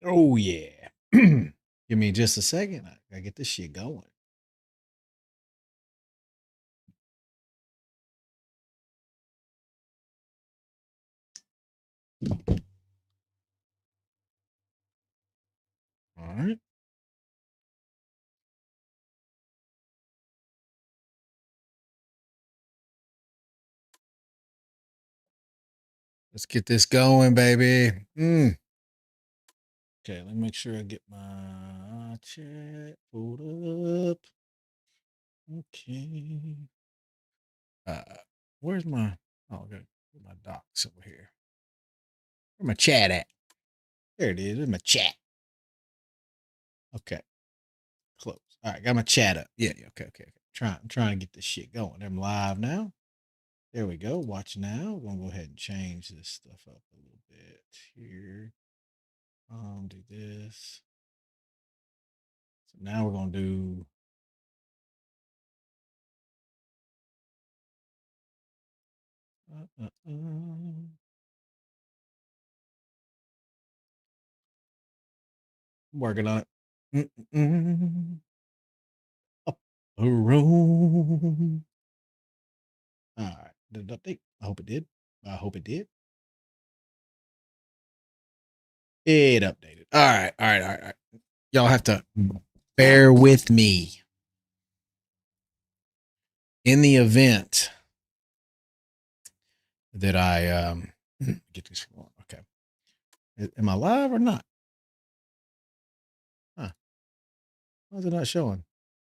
Oh yeah. Give me just a second. I gotta get this shit going. All right. Let's get this going, baby. Okay, let me make sure I get my chat pulled up. Okay. Uh where's my okay. My docs over here. Where's my chat at? There it is. There's my chat. Okay. Close. All right, got my chat up. Yeah, okay. I'm trying to get this shit going. I'm live now. There we go. Watch now. We're gonna go ahead and change this stuff up a little bit here. Do this. So now we're gonna do working on it. Up a room. All right. Did it update? I hope it did. I hope it did. It updated. All right. Y'all have to bear with me. In the event that I get this going. Okay. Am I live or not? Huh. Why is it not showing?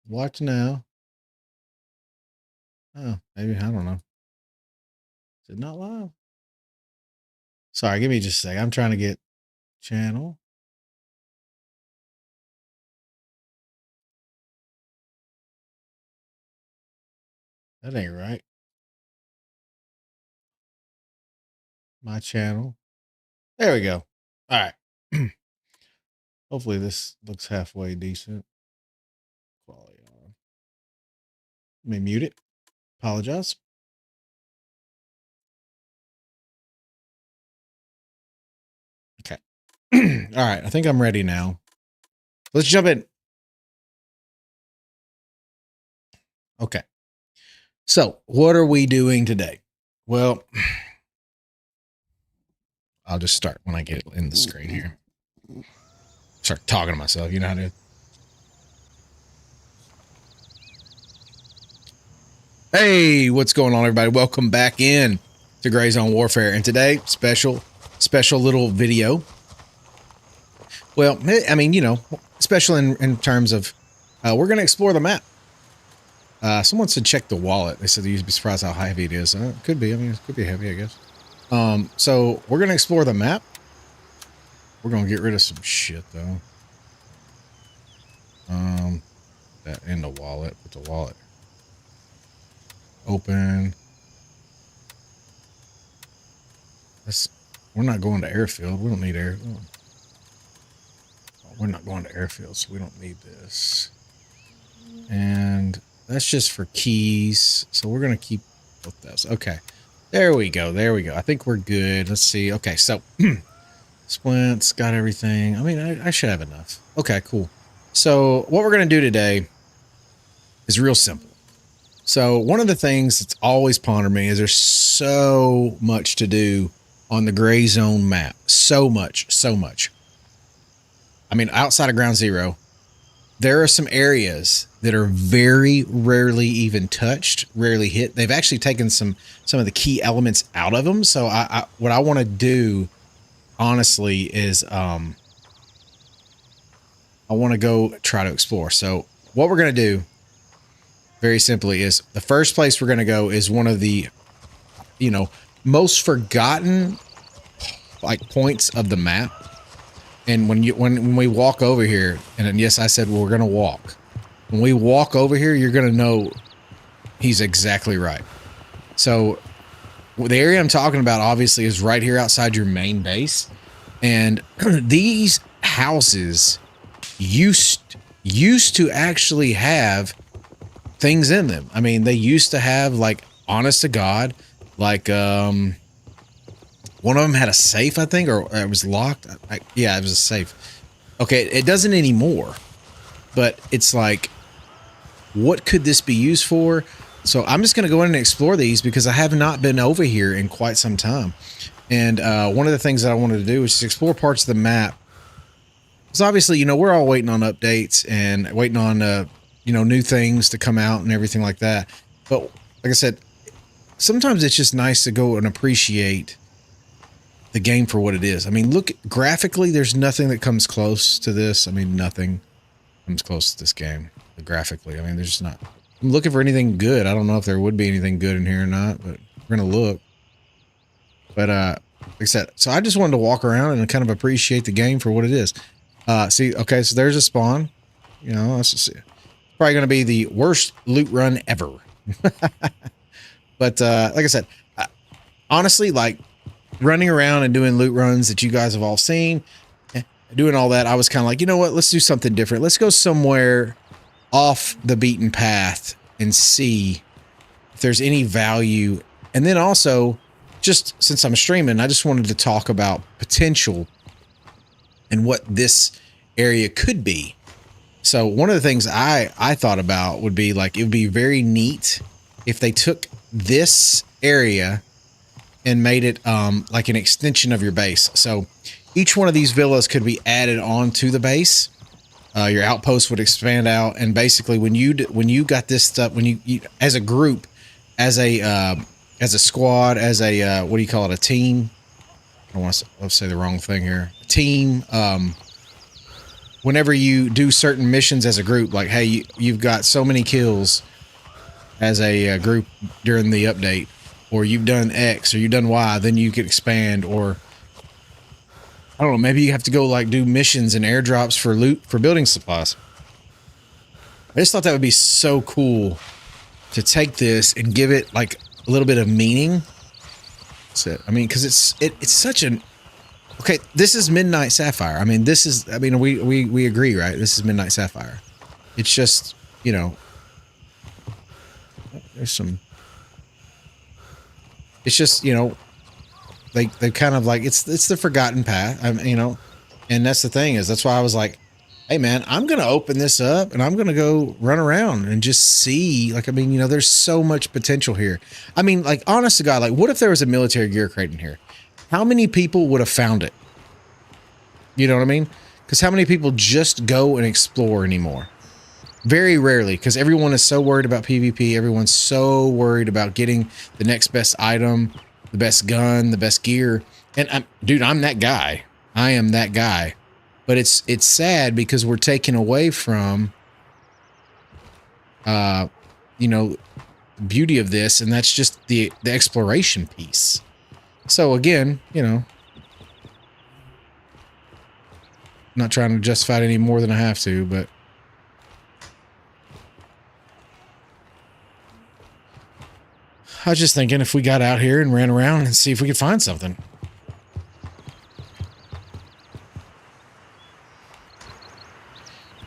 Watch now. Oh, maybe. I don't know. Is it not live? Sorry, give me just a second. I'm trying to get channel. That ain't right. My channel. There we go. All right. Hopefully this looks halfway decent. Quality on. Let me mute it. Apologize. Okay. All right. I think I'm ready now. Let's jump in. Okay. So, what are we doing today? Well, I'll just start when I get in the screen here. Start talking to myself. You know how to. Hey, what's going on, everybody? Welcome back in to Gray Zone Warfare. And today, special little video. Well, I mean, you know, special in terms of we're going to explore the map. Someone said check the wallet. They said you'd be surprised how heavy it is. It could be. I mean, it could be heavy, I guess. So we're going to explore the map. We're going to get rid of some shit, though. That in the wallet. Put the wallet. Open. We're not going to airfield. We don't need air. We're not going to airfield, so we don't need this. And that's just for keys. So we're going to keep both those. Okay. There we go. I think we're good. Let's see. Okay. So splints, got everything. I mean, I should have enough. Okay, cool. So what we're going to do today is real simple. So one of the things that's always pondered me is there's so much to do on the Gray Zone map. So much. I mean, outside of Ground Zero, there are some areas that are very rarely even touched, rarely hit. They've actually taken some of the key elements out of them. So what I want to do, honestly, is I want to go try to explore. So what we're going to do, very simply, is the first place we're going to go is one of the, you know, most forgotten like points of the map. And when we walk over here, and then, yes, I said, well, we're going to walk. When we walk over here, you're going to know he's exactly right. So the area I'm talking about, obviously, is right here outside your main base. And these houses used to actually have things in them. I mean, they used to have, like, honest to God, like, one of them had a safe, I think, or it was locked. Yeah, it was a safe. Okay, it doesn't anymore, but it's like, what could this be used for? So I'm just going to go in and explore these because I have not been over here in quite some time. And one of the things that I wanted to do was just explore parts of the map. So obviously, you know, we're all waiting on updates and waiting on, you know, new things to come out and everything like that. But like I said, sometimes it's just nice to go and appreciate the game for what it is. I mean, look, graphically, there's nothing that comes close to this. I mean, nothing comes close to this game graphically. I mean, there's not. I'm looking for anything good. I don't know if there would be anything good in here or not, but we're gonna look. But like I said, so I just wanted to walk around and kind of appreciate the game for what it is. See, okay, so there's a spawn. You know, let's just see. Probably gonna be the worst loot run ever. But like I said, honestly, like running around and doing loot runs that you guys have all seen, doing all that, I was kind of like, you know what, let's do something different. Let's go somewhere off the beaten path and see if there's any value. And then also, just since I'm streaming, I just wanted to talk about potential and what this area could be. So one of the things I thought about would be like, it would be very neat if they took this area and made it like an extension of your base. So each one of these villas could be added on to the base. Your outpost would expand out, and basically when you got this stuff, when you as a group, as a squad, as a what do you call it, a team? I don't want to say the wrong thing here. A team. Whenever you do certain missions as a group, like hey, you've got so many kills as a group during the update, or you've done X or you've done Y, then you can expand, or I don't know, maybe you have to go like do missions and airdrops for loot for building supplies. I just thought that would be so cool to take this and give it like a little bit of meaning. That's it. I mean, because it's such an okay. This is Midnight Sapphire. I mean, this is. I mean, we agree, right? This is Midnight Sapphire. It's just, you know, there's some. It's just, you know, they kind of like it's the forgotten path. I mean, you know, and that's the thing is that's why I was like, hey man, I'm gonna open this up and I'm gonna go run around and just see. Like, I mean, you know, there's so much potential here. I mean, like, honest to God, like, what if there was a military gear crate in here? How many people would have found it? You know what I mean? Because how many people just go and explore anymore? Very rarely, because everyone is so worried about PvP. Everyone's so worried about getting the next best item, the best gun, the best gear. And dude, I'm that guy. I am that guy. But it's sad because we're taken away from, you know, the beauty of this, and that's just the exploration piece. So again, you know, not trying to justify it any more than I have to, but I was just thinking if we got out here and ran around and see if we could find something.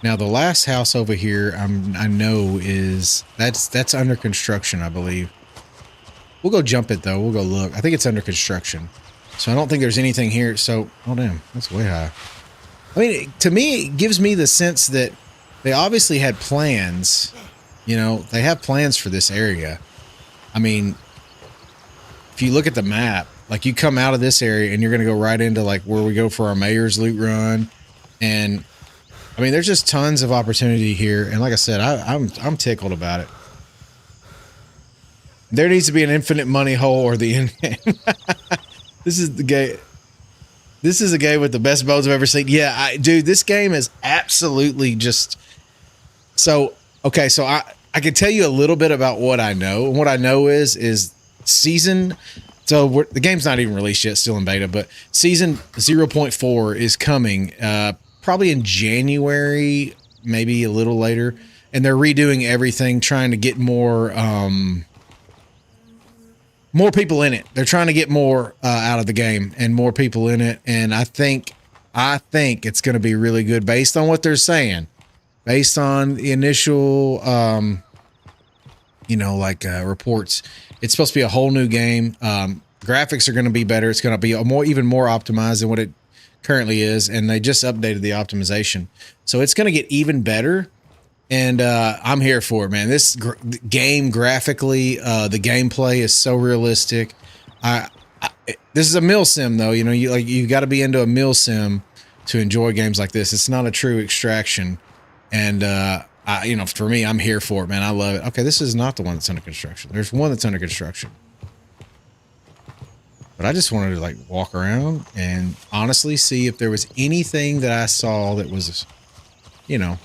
Now the last house over here, I know is that's under construction, I believe. We'll go jump it though. We'll go look. I think it's under construction, so I don't think there's anything here. So, oh damn, that's way high. I mean, to me, it gives me the sense that they obviously had plans. You know, they have plans for this area. I mean, if you look at the map, like you come out of this area and you're going to go right into like where we go for our mayor's loot run. And I mean, there's just tons of opportunity here. And like I said, I'm tickled about it. There needs to be an infinite money hole or the end game. This is the game. This is a game with the best bows I've ever seen. Yeah, dude, this game is absolutely just so okay. So I can tell you a little bit about what I know. And what I know is season. So the game's not even released yet, still in beta, but season 0.4 is coming probably in January, maybe a little later. And they're redoing everything, trying to get more people in it. They're trying to get more out of the game and more people in it. And I think it's going to be really good based on what they're saying, based on the initial, you know, like reports. It's supposed to be a whole new game. Graphics are going to be better. It's going to be even more optimized than what it currently is, and they just updated the optimization, so it's going to get even better. And I'm here for it, man. This game graphically, the gameplay is so realistic. This is a mill sim, though. You know, you got to be into a mill sim to enjoy games like this. It's not a true extraction, and you know, for me, I'm here for it, man. I love it. Okay, this is not the one that's under construction. There's one that's under construction, but I just wanted to like walk around and honestly see if there was anything that I saw that was, you know,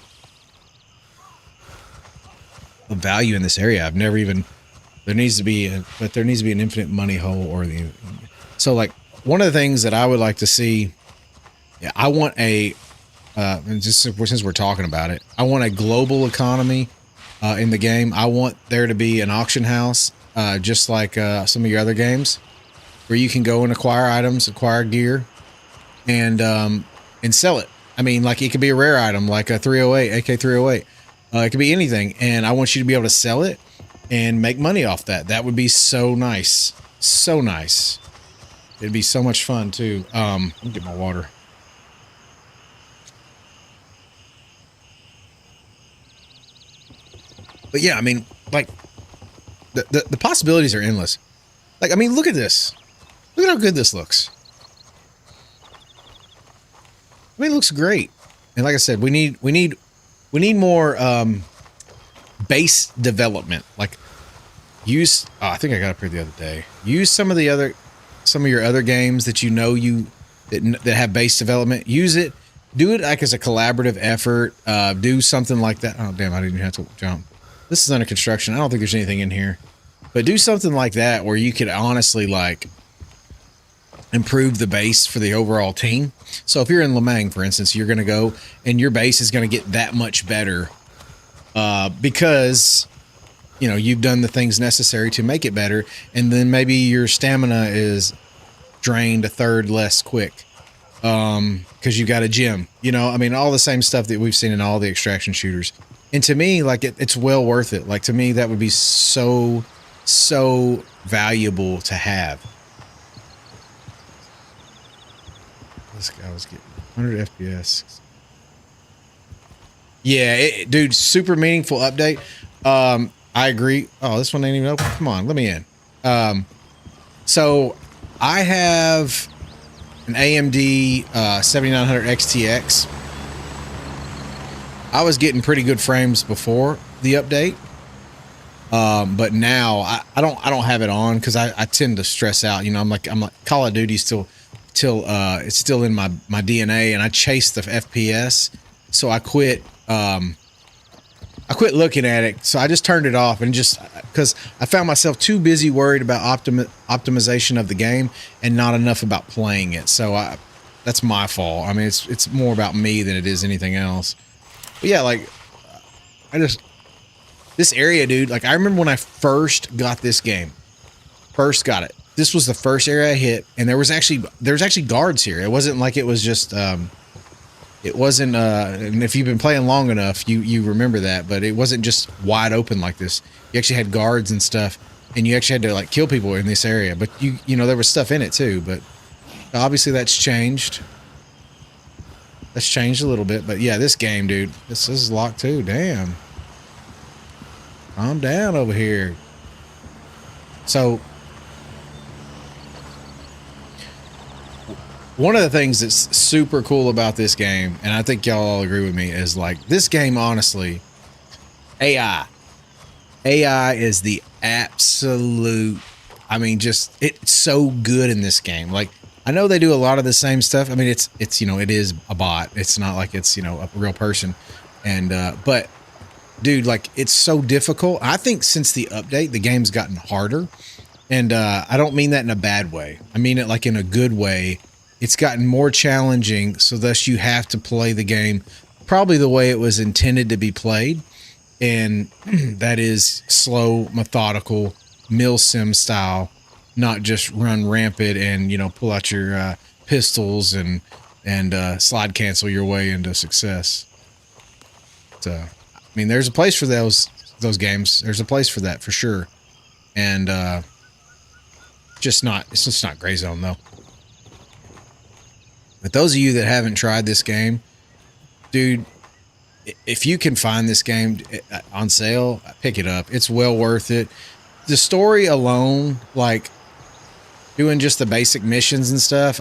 of value in this area. I've never even. There needs to be an infinite money hole or the. So like one of the things that I would like to see, yeah, I want a, and just since we're talking about it, I want a global economy in the game. I want there to be an auction house, just like some of your other games, where you can go and acquire items, acquire gear, and sell it. I mean, like it could be a rare item, like a 308, AK 308. It could be anything, and I want you to be able to sell it and make money off that. That would be so nice. So nice. It'd be so much fun too. Let me get my water. But yeah, I mean, like the possibilities are endless. Like, I mean, look at this. Look at how good this looks. I mean, it looks great. And like I said, we need more base development. Like use, I think I got up here the other day. Use some of your other games that you know that have base development. Use it. Do it like as a collaborative effort. Do something like that. Oh damn! I didn't even have to jump. This is under construction. I don't think there's anything in here, but do something like that where you could honestly like improve the base for the overall team. So if you're in Lemang, for instance, you're going to go and your base is going to get that much better because, you know, you've done the things necessary to make it better. And then maybe your stamina is drained a third less quick because you got a gym, you know, I mean, all the same stuff that we've seen in all the extraction shooters. And to me, like it's well worth it. Like to me, that would be so valuable to have. This guy was getting 100 FPS. Yeah, dude, super meaningful update. I agree. Oh, this one ain't even open. Come on, let me in. So I have an AMD 7900 XTX. I was getting pretty good frames before the update. But now I don't have it on because I tend to stress out. You know, I'm like Call of Duty still it's still in my DNA, and I chase the FPS. So I quit looking at it. So I just turned it off, and just because I found myself too busy worried about optimization of the game and not enough about playing it. So that's my fault. I mean, it's more about me than it is anything else. But yeah, like this area, dude, like I remember when I first got this game, this was the first area I hit, and there was actually guards here. It wasn't like it was just it wasn't and if you've been playing long enough, you remember that, but it wasn't just wide open like this. You actually had guards and stuff, and you actually had to like kill people in this area. But you know, there was stuff in it too, but obviously that's changed. That's changed a little bit, but yeah, this game, dude, this is locked too. Damn. Calm down over here. So one of the things that's super cool about this game, and I think y'all all agree with me, is like this game, honestly, AI is the absolute, I mean, just it's so good in this game. Like I know they do a lot of the same stuff. I mean, it's you know, it is a bot. It's not like it's, you know, a real person. And but dude, like it's so difficult. I think since the update, the game's gotten harder. And I don't mean that in a bad way. I mean it like in a good way. It's gotten more challenging, so thus you have to play the game probably the way it was intended to be played. And that is slow, methodical, mill sim style, not just run rampant and, you know, pull out your pistols and slide cancel your way into success. So, I mean, there's a place for those games. There's a place for that for sure. And it's just not gray zone though. But those of you that haven't tried this game, dude, if you can find this game on sale, pick it up. It's well worth it. The story alone, like doing just the basic missions and stuff,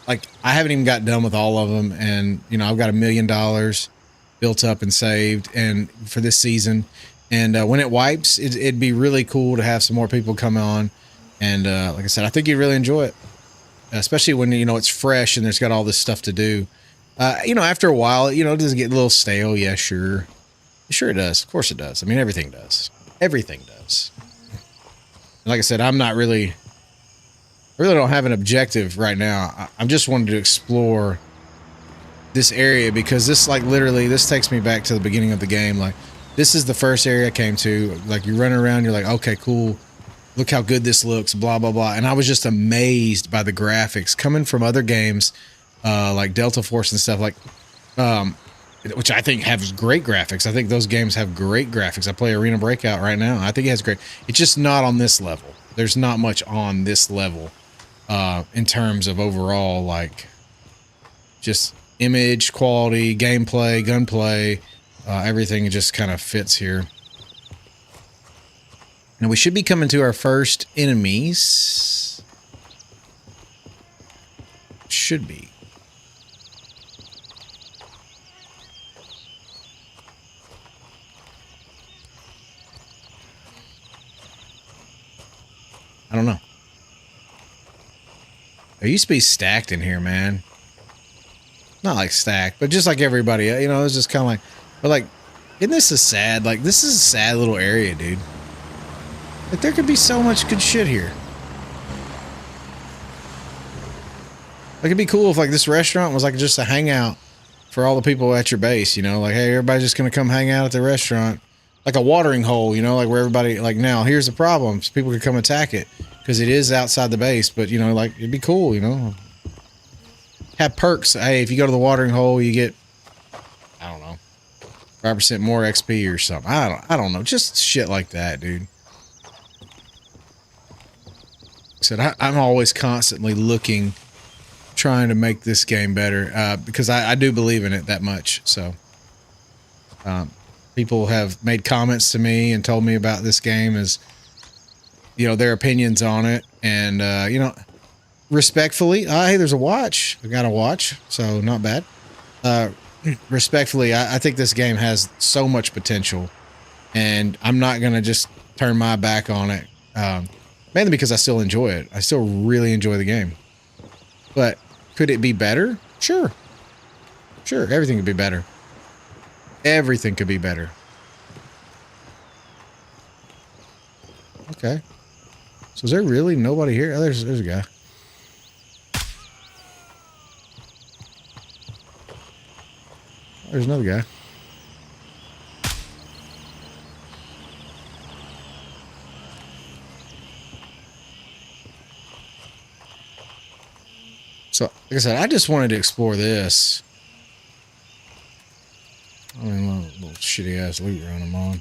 I haven't even got done with all of them, and you know I've got $1 million built up and saved, and for this season, and when it wipes, it'd be really cool to have some more people come on, and like I said, I think you'd really enjoy it, especially when you know it's fresh and there's got all this stuff to do. You know, after a while, you know, it does get a little stale. Yeah, sure it does. Of course it does. I mean, everything does. Everything does. And like I said, I really don't have an objective right now. I'm just wanting to explore this area because this, like, literally, this takes me back to the beginning of the game. Like, this is the first area I came to. Like, you're running around, you're like, okay, cool. Look how good this looks, blah, blah, blah. And I was just amazed by the graphics coming from other games, like Delta Force and stuff, like, which I think has great graphics. I think those games have great graphics. I play Arena Breakout right now. I think it has great. It's just not on this level. There's not much on this level in terms of overall, like, just image quality, gameplay, gunplay, everything just kind of fits here. Now we should be coming to our first enemies. Should be. I don't know. There used to be stacked in here, man. Not like stacked, but just like everybody, you know, it was just kind of like, but like, isn't this a sad, like, this is a sad little area, dude. Like, there could be so much good shit here. Like, it'd be cool if, like, this restaurant was, like, just a hangout for all the people at your base, you know? Like, hey, everybody's just gonna come hang out at the restaurant. Like a watering hole, you know? Like, where everybody, like, now, here's the problem. So people could come attack it. Because it is outside the base, but, you know, like, it'd be cool, you know? Have perks. Hey, if you go to the watering hole, you get, I don't know, 5% more XP or something. I don't know. Just shit like that, dude. Said I'm always constantly looking, trying to make this game better because I do believe in it that much. So people have made comments to me and told me about this game as, you know, their opinions on it, and you know, respectfully, hey, there's a watch. I got a watch, so not bad. Respectfully, I think this game has so much potential, and I'm not gonna just turn my back on it. Mainly because I still enjoy it. I still really enjoy the game. But could it be better? Sure. Sure, everything could be better. Everything could be better. Okay. So is there really nobody here? Oh, there's a guy. There's another guy. So, like I said, I just wanted to explore this. I mean, little shitty ass loot run I'm on.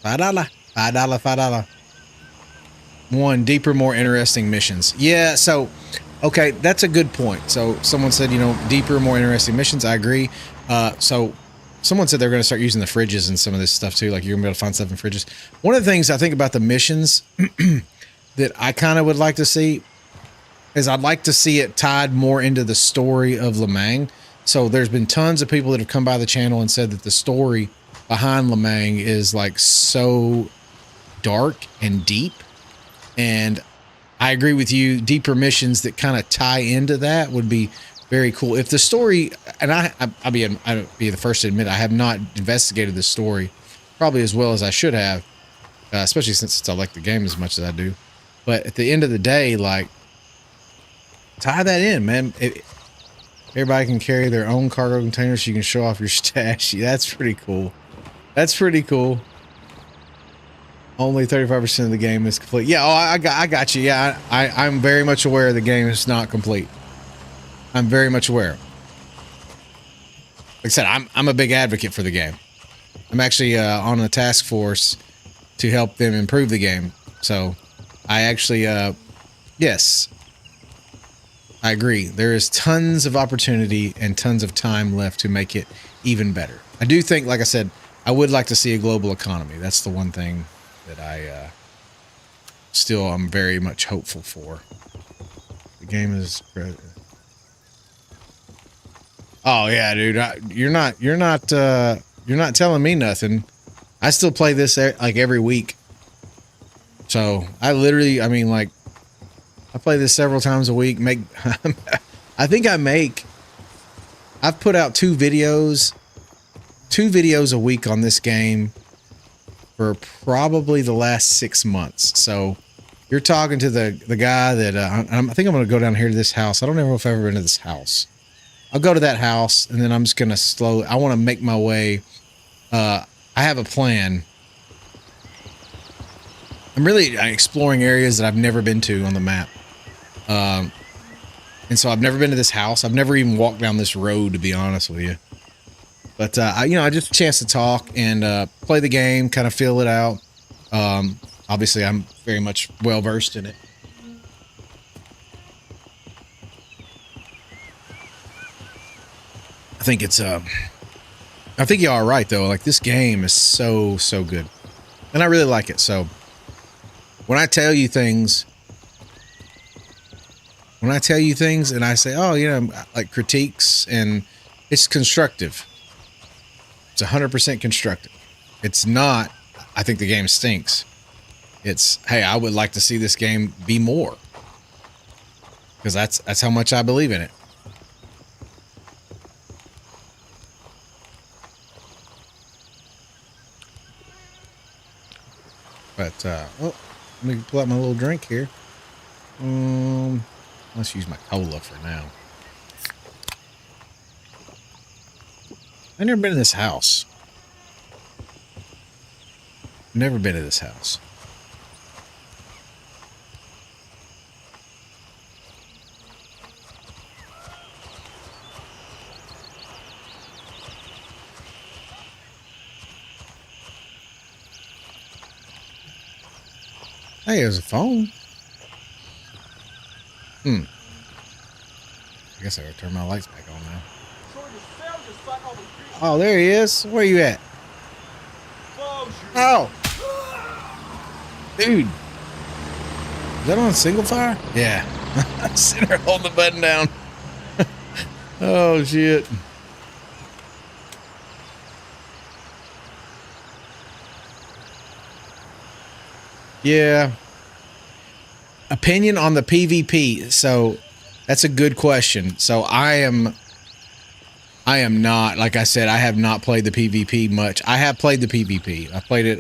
$5. One, deeper, more interesting missions. Yeah, so, okay, that's a good point. So, someone said, you know, deeper, more interesting missions. I agree. So, someone said they're going to start using the fridges and some of this stuff too. Like, you're going to be able to find stuff in fridges. One of the things I think about the missions that I kind of would like to see is I'd like to see it tied more into the story of Lemang. So there's been tons of people that have come by the channel and said that the story behind Lemang is like so dark and deep. And I agree with you. Deeper missions that kind of tie into that would be very cool. If the story, and I'll be the first to admit, I have not investigated the story probably as well as I should have, especially since I like the game as much as I do. But at the end of the day, like, tie that in, man. Everybody can carry their own cargo containers so you can show off your stash. That's pretty cool. That's pretty cool. Only 35% of the game is complete. Yeah, oh, I got you. Yeah, I'm very much aware the game is not complete. I'm very much aware. Like I said, I'm a big advocate for the game. I'm actually on a task force to help them improve the game. So I actually, yes. I agree. There is tons of opportunity and tons of time left to make it even better. I do think, like I said, I would like to see a global economy. That's the one thing that I still I'm very much hopeful for. The game is. Oh yeah, dude. You're not telling me nothing. I still play this like every week. So I literally, I mean, like, I play this several times a week. I think I've put out two videos a week on this game for probably the last 6 months. So you're talking to the guy that I think I'm going to go down here to this house. I don't know if I've ever been to this house. I'll go to that house and then I'm just going to I want to make my way. I have a plan. I'm really exploring areas that I've never been to on the map. And so I've never been to this house. I've never even walked down this road, to be honest with you. But, I just a chance to talk and play the game, kind of feel it out. Obviously, I'm very much well-versed in it. I think you are right, though. Like, this game is so good. And I really like it, so when I tell you things and I say, oh, like critiques, and it's constructive. It's 100% constructive. It's not, I think the game stinks. It's, hey, I would like to see this game be more. Because that's how much I believe in it. But, let me pull out my little drink here. Let's use my cola for now. I've never been in this house. Never been to this house. Hey, there's a phone. I guess I gotta turn my lights back on now. Oh, there he is. Where you at? Oh! Dude. Is that on single fire? Yeah. Sitting there holding the button down. Oh, shit. Yeah. Opinion on the PvP. So that's a good question. So I am not, like I said, I have not played the PvP much. I have played the PvP. I played it,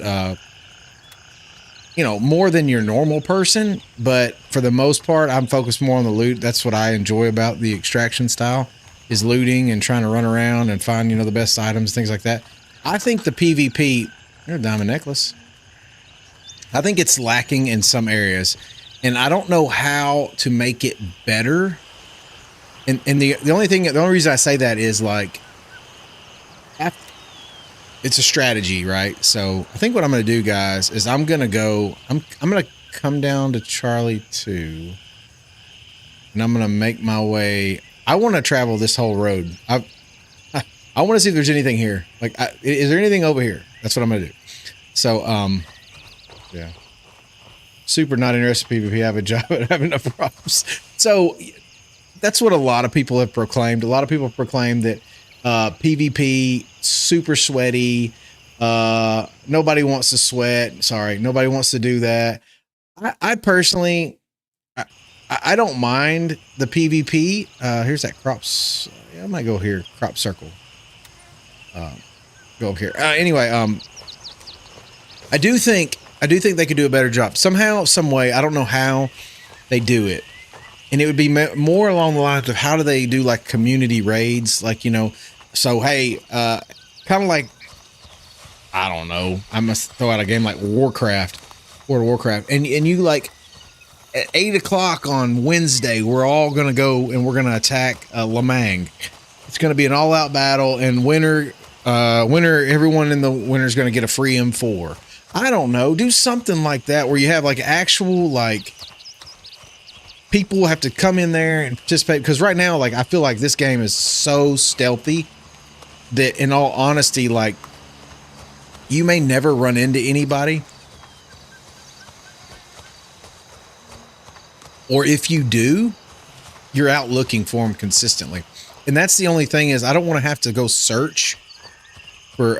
more than your normal person, but for the most part, I'm focused more on the loot. That's what I enjoy about the extraction style, is looting and trying to run around and find, the best items, things like that. I think the PvP, there's a diamond necklace. I think it's lacking in some areas, and I don't know how to make it better. And the only reason I say that is, like, it's a strategy, right? So I think what I'm going to do, guys, is I'm going to come down to Charlie 2, and I'm going to make my way. I want to travel this whole road. I want to see if there's anything here. Like, is there anything over here? That's what I'm going to do. So, yeah. Super not interested in PvP. I have a job and I have enough problems. So that's what a lot of people have proclaimed. A lot of people have proclaimed that PvP, super sweaty. Nobody wants to sweat. Sorry, nobody wants to do that. I personally, I don't mind the PvP. Here's that crops. I might go here. Crop circle. Go over here. Anyway, I do think they could do a better job somehow, some way. I don't know how they do it, and it would be more along the lines of how do they do like community raids, like So hey, kind of like, I don't know. I must throw out a game like World of Warcraft, and you like at 8 o'clock on Wednesday, we're all gonna go and we're gonna attack Lamang. It's gonna be an all-out battle, and winner, everyone in the winner is gonna get a free M4. I don't know. Do something like that where you have like actual, like, people have to come in there and participate, because right now, like, I feel like this game is so stealthy that, in all honesty, like, you may never run into anybody, or if you do, you're out looking for them consistently. And that's the only thing, is I don't want to have to go search for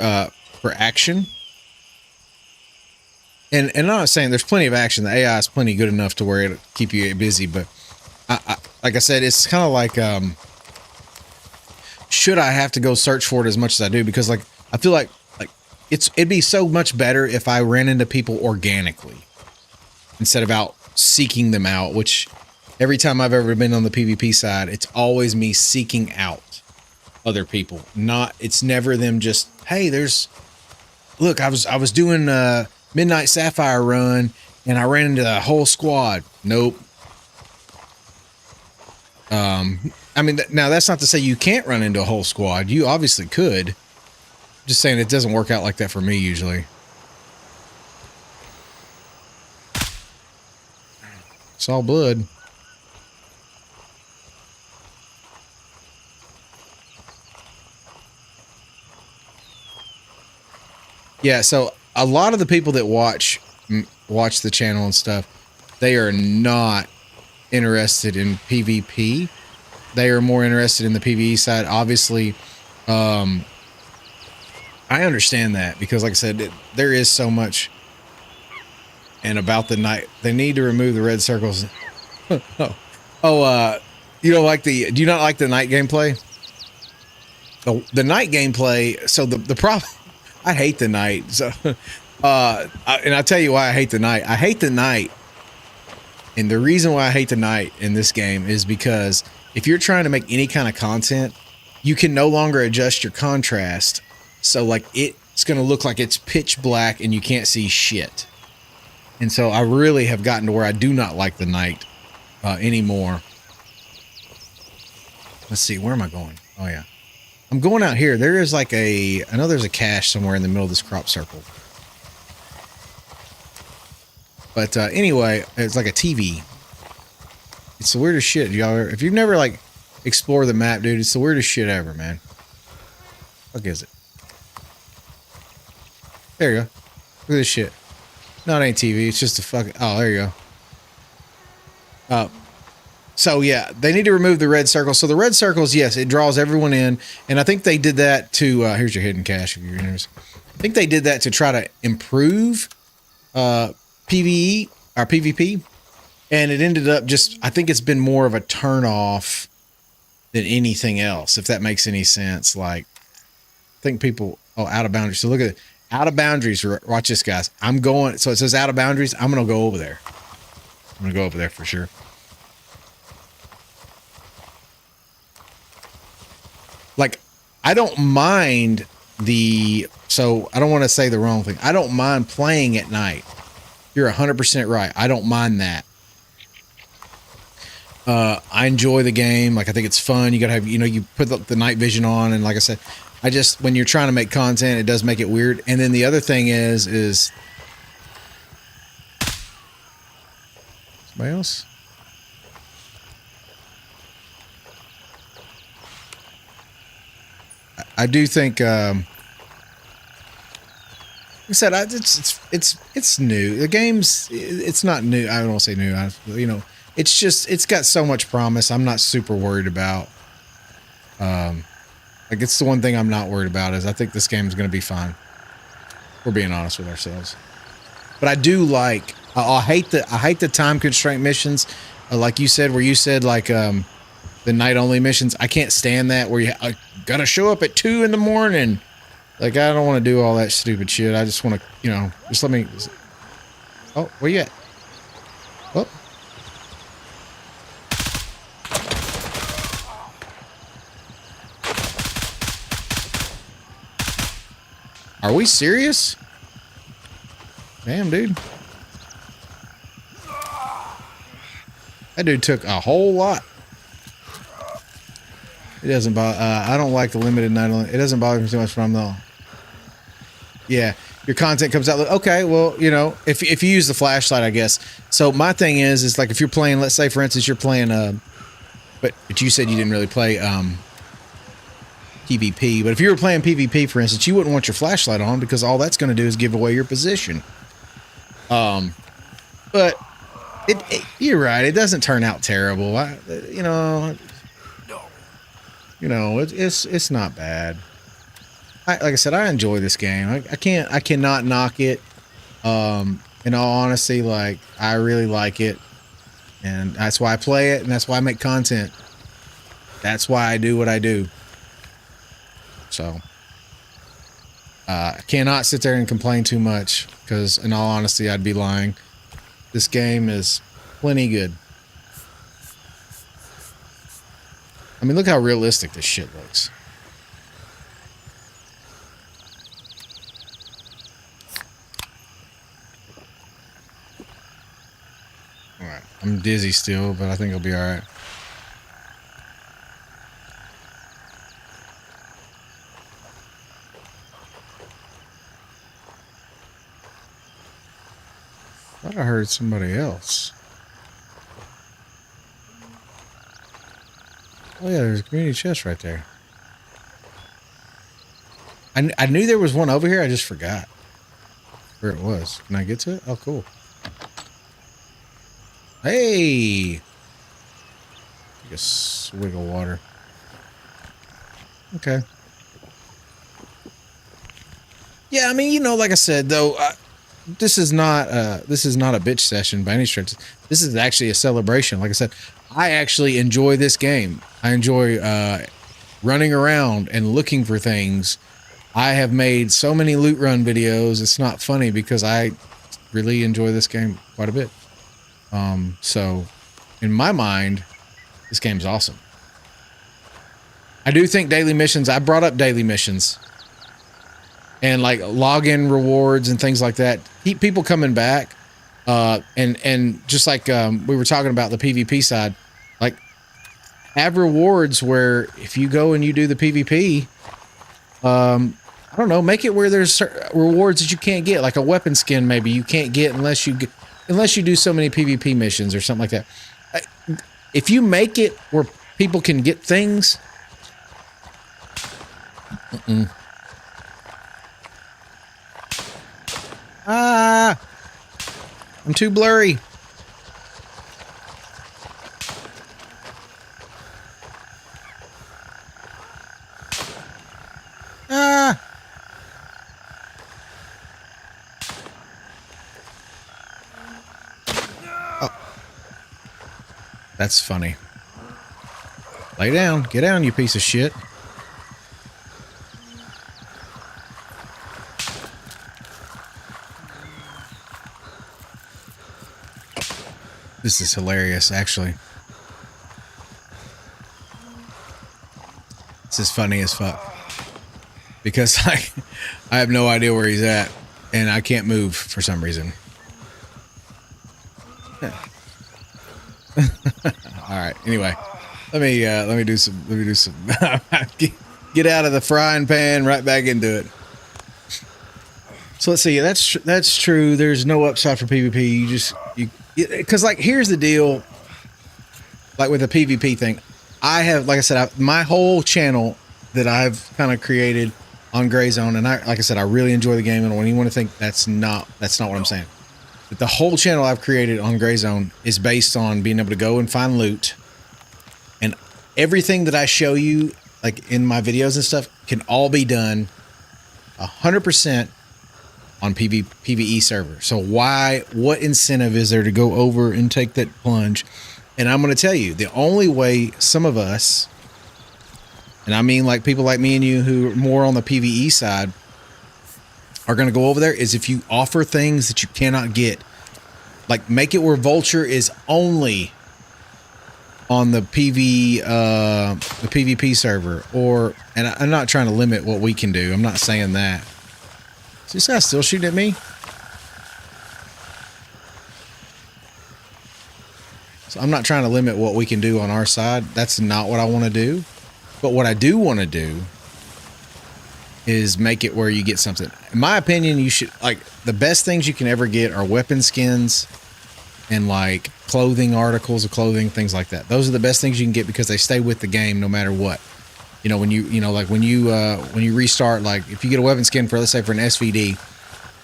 action. And I'm not saying there's plenty of action. The AI is plenty good enough to where it'll keep you busy. But like I said, it's kind of like, should I have to go search for it as much as I do? Because like, I feel like it'd be so much better if I ran into people organically instead of out seeking them out, which every time I've ever been on the PvP side, it's always me seeking out other people. It's never them just, hey, look, I was doing Midnight Sapphire run and I ran into the whole squad. Nope. I mean, now that's not to say you can't run into a whole squad. You obviously could. Just saying it doesn't work out like that for me usually. It's all blood. Yeah, so a lot of the people that watch the channel and stuff, they are not interested in PvP. They are more interested in the PvE side. Obviously, I understand that, because like I said, there is so much. And about the night, they need to remove the red circles. You don't like do you not like the night gameplay? The night gameplay. So the problem, I hate the night. So, and I'll tell you why I hate the night. I hate the night. And the reason why I hate the night in this game is because if you're trying to make any kind of content, you can no longer adjust your contrast. So like it's going to look like it's pitch black and you can't see shit. And so I really have gotten to where I do not like the night anymore. Let's see, where am I going? Oh yeah. I'm going out here. There is like I know there's a cache somewhere in the middle of this crop circle. But anyway, it's like a TV. It's the weirdest shit, y'all. If you've never like explored the map, dude, it's the weirdest shit ever, man. What is it? There you go. Look at this shit. No, it ain't TV. It's just a fucking... Oh, there you go. So, yeah, they need to remove the red circle. So the red circles, yes, it draws everyone in. And I think they did that to... here's your hidden cache if you're interested. I think they did that to try to improve PvE or PvP. And it ended up just... I think it's been more of a turn-off than anything else, if that makes any sense. Like, I think people... Oh, out of boundaries. So look at it. Out of boundaries. Watch this, guys. I'm going. So it says out of boundaries. I'm going to go over there. I'm going to go over there for sure. Like, I don't mind so I don't want to say the wrong thing. I don't mind playing at night. You're 100% right. I don't mind that. I enjoy the game. Like, I think it's fun. You got to have, you put the night vision on. And like I said, when you're trying to make content, it does make it weird. And then the other thing is somebody else? I do think, like I said, it's new. The game's, it's not new. I don't want to say new. It's got so much promise. I'm not super worried about, like, it's the one thing I'm not worried about is I think this game is going to be fine. We're being honest with ourselves. But I do like, I hate the time constraint missions. Like you said, where you said like, the night only missions. I can't stand that where you got to show up at 2 in the morning. Like, I don't want to do all that stupid shit. I just want to, just let me. Oh, where you at? Oh. Are we serious? Damn, dude. That dude took a whole lot. It doesn't bother. I don't like the limited night. It doesn't bother me too much when I'm though. Yeah, your content comes out. Okay, well, you know, if you use the flashlight, I guess. So my thing is like if you're playing, let's say for instance you're playing but you said you didn't really play PvP, but if you were playing PvP for instance, you wouldn't want your flashlight on because all that's going to do is give away your position. But you're right, it doesn't turn out terrible. It's not bad. Like I said, I enjoy this game. I cannot knock it. In all honesty, like I really like it, and that's why I play it, and that's why I make content. That's why I do what I do. So I cannot sit there and complain too much because, in all honesty, I'd be lying. This game is plenty good. I mean, look how realistic this shit looks. Alright, I'm dizzy still, but I think I'll be alright. I thought I heard somebody else. Oh yeah, there's a community chest right there. I knew there was one over here, I just forgot where it was. Can I get to it? Oh, cool. Hey! Take a swig of water. Okay. Yeah, I mean, you know, like I said, though, this is not a bitch session by any stretch. This is actually a celebration. Like I said, I actually enjoy this game. I enjoy running around and looking for things. I have made so many loot run videos. It's not funny because I really enjoy this game quite a bit. So in my mind, this game's awesome. I do think daily missions, I brought up daily missions and like login rewards and things like that. Keep people coming back. And just like, we were talking about the PvP side, like have rewards where if you go and you do the PvP, I don't know, make it where there's rewards that you can't get, like a weapon skin maybe you can't get unless you do so many PvP missions or something like that. If you make it where people can get things, I'm too blurry. That's funny. Lay down. Get down, you piece of shit. This is hilarious, actually. This is funny as fuck. Because I have no idea where he's at, and I can't move for some reason. All right. Anyway, let me do some get out of the frying pan right back into it. So let's see. That's true. There's no upside for PvP. Because like here's the deal. Like with the PvP thing, I have, like I said, my whole channel that I've kind of created on Gray Zone, and like I said, I really enjoy the game. And when you want to think that's not what I'm saying. But the whole channel I've created on Gray Zone is based on being able to go and find loot. And everything that I show you, like in my videos and stuff, can all be done 100% on PvE server. So what incentive is there to go over and take that plunge? And I'm going to tell you, the only way some of us, and I mean like people like me and you who are more on the PvE side, are going to go over there is if you offer things that you cannot get. Like make it where Vulture is only on the PvP server, and I'm not trying to limit what we can do. I'm not saying that. Is this guy still shooting at me? So I'm not trying to limit what we can do on our side. That's not what I want to do. But what I do want to do is make it where you get something. In my opinion, you should, like, the best things you can ever get are weapon skins and like clothing articles of clothing, things like that. Those are the best things you can get because they stay with the game no matter what. You know, when you restart, like if you get a weapon skin for, let's say for an SVD,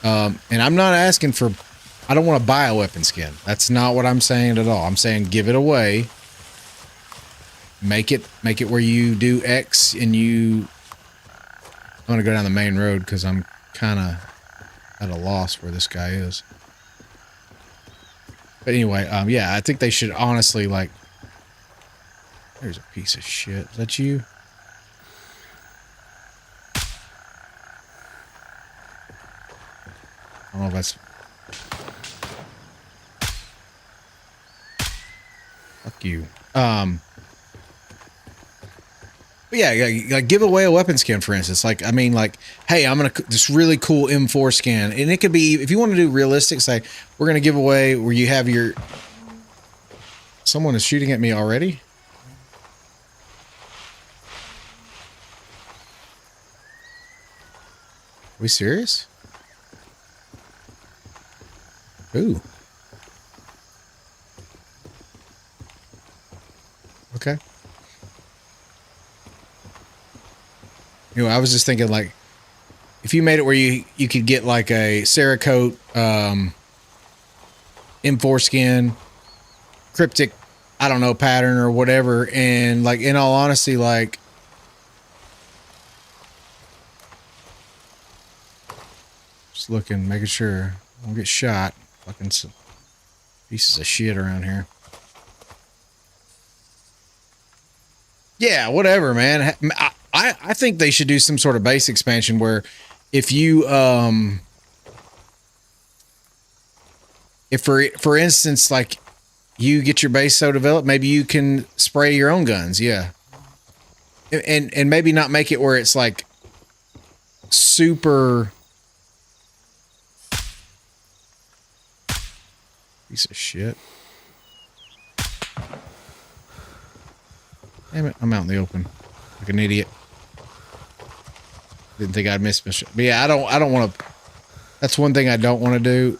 and I'm not asking for, I don't want to buy a weapon skin. That's not what I'm saying at all. I'm saying give it away. Make it where you do X and you, I'm going to go down the main road because I'm kind of at a loss where this guy is. But anyway, yeah, I think they should honestly, like, there's a piece of shit. Is that you? I don't know if that's... Fuck you. But yeah, like give away a weapon skin, for instance. Like, I mean, like, hey, I'm going to, this really cool M4 skin. And it could be, if you want to do realistic, say, we're going to give away where you have your, someone is shooting at me already. Are we serious? Ooh. Okay. You know, I was just thinking, like, if you made it where you could get like a Cerakote M4 skin, cryptic, I don't know, pattern or whatever, and like, in all honesty, like, just looking, making sure I don't get shot. Fucking some pieces of shit around here. Yeah, whatever, man. I think they should do some sort of base expansion where if you if for instance, like, you get your base so developed, maybe you can spray your own guns, yeah. And maybe not make it where it's like super piece of shit. Damn it, I'm out in the open like an idiot. Didn't think I'd miss my shot. But yeah, I don't want to. That's one thing I don't want to do.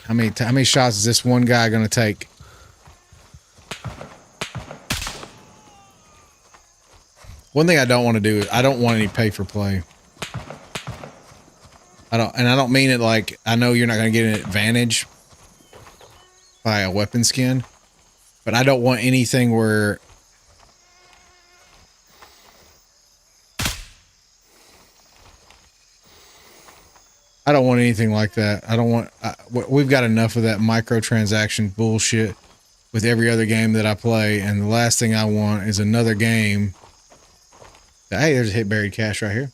How many shots is this one guy going to take? One thing I don't want to do is I don't want any pay for play. I don't mean it like, I know you're not going to get an advantage by a weapon skin, but I don't want anything where I don't want anything like that. I don't want, we've got enough of that microtransaction bullshit with every other game that I play. And the last thing I want is another game. Hey, there's a hit buried cache right here.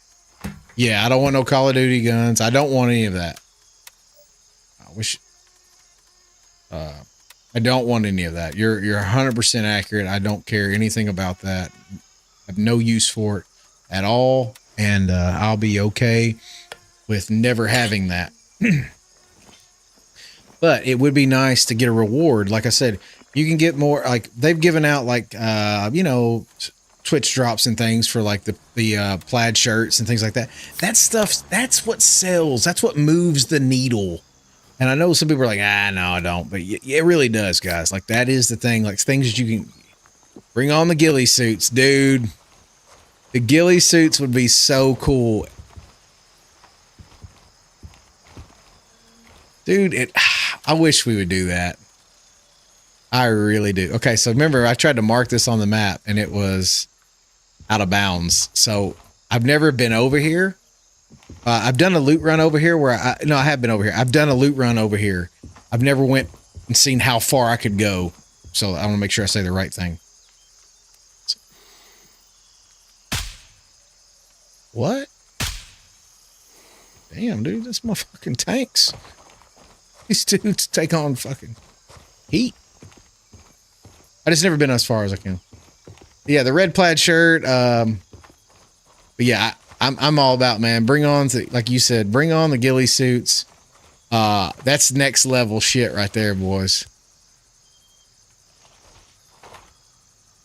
Yeah, I don't want no Call of Duty guns. I don't want any of that. I wish, I don't want any of that. You're 100% accurate. I don't care anything about that. I have no use for it at all. And, I'll be okay with never having that. But it would be nice to get a reward. Like I said, you can get more, like they've given out like, you know, Twitch drops and things for like the plaid shirts and things like that. That stuff, that's what sells. That's what moves the needle. And I know some people are like, no, I don't. But it really does, guys. Like, that is the thing. Like, things that you can bring on the ghillie suits, dude. The ghillie suits would be so cool. Dude, I wish we would do that. I really do. Okay, so remember, I tried to mark this on the map, and it was out of bounds. So I've never been over here. I've done a loot run over here where I have been over here. I've done a loot run over here. I've never went and seen how far I could go. So I want to make sure I say the right thing. What? Damn, dude, that's my fucking tanks. These dudes take on fucking heat. I just never been as far as I can. Yeah, the red plaid shirt. But yeah, I'm all about, man. Bring on, like you said, bring on the ghillie suits. That's next level shit right there, boys.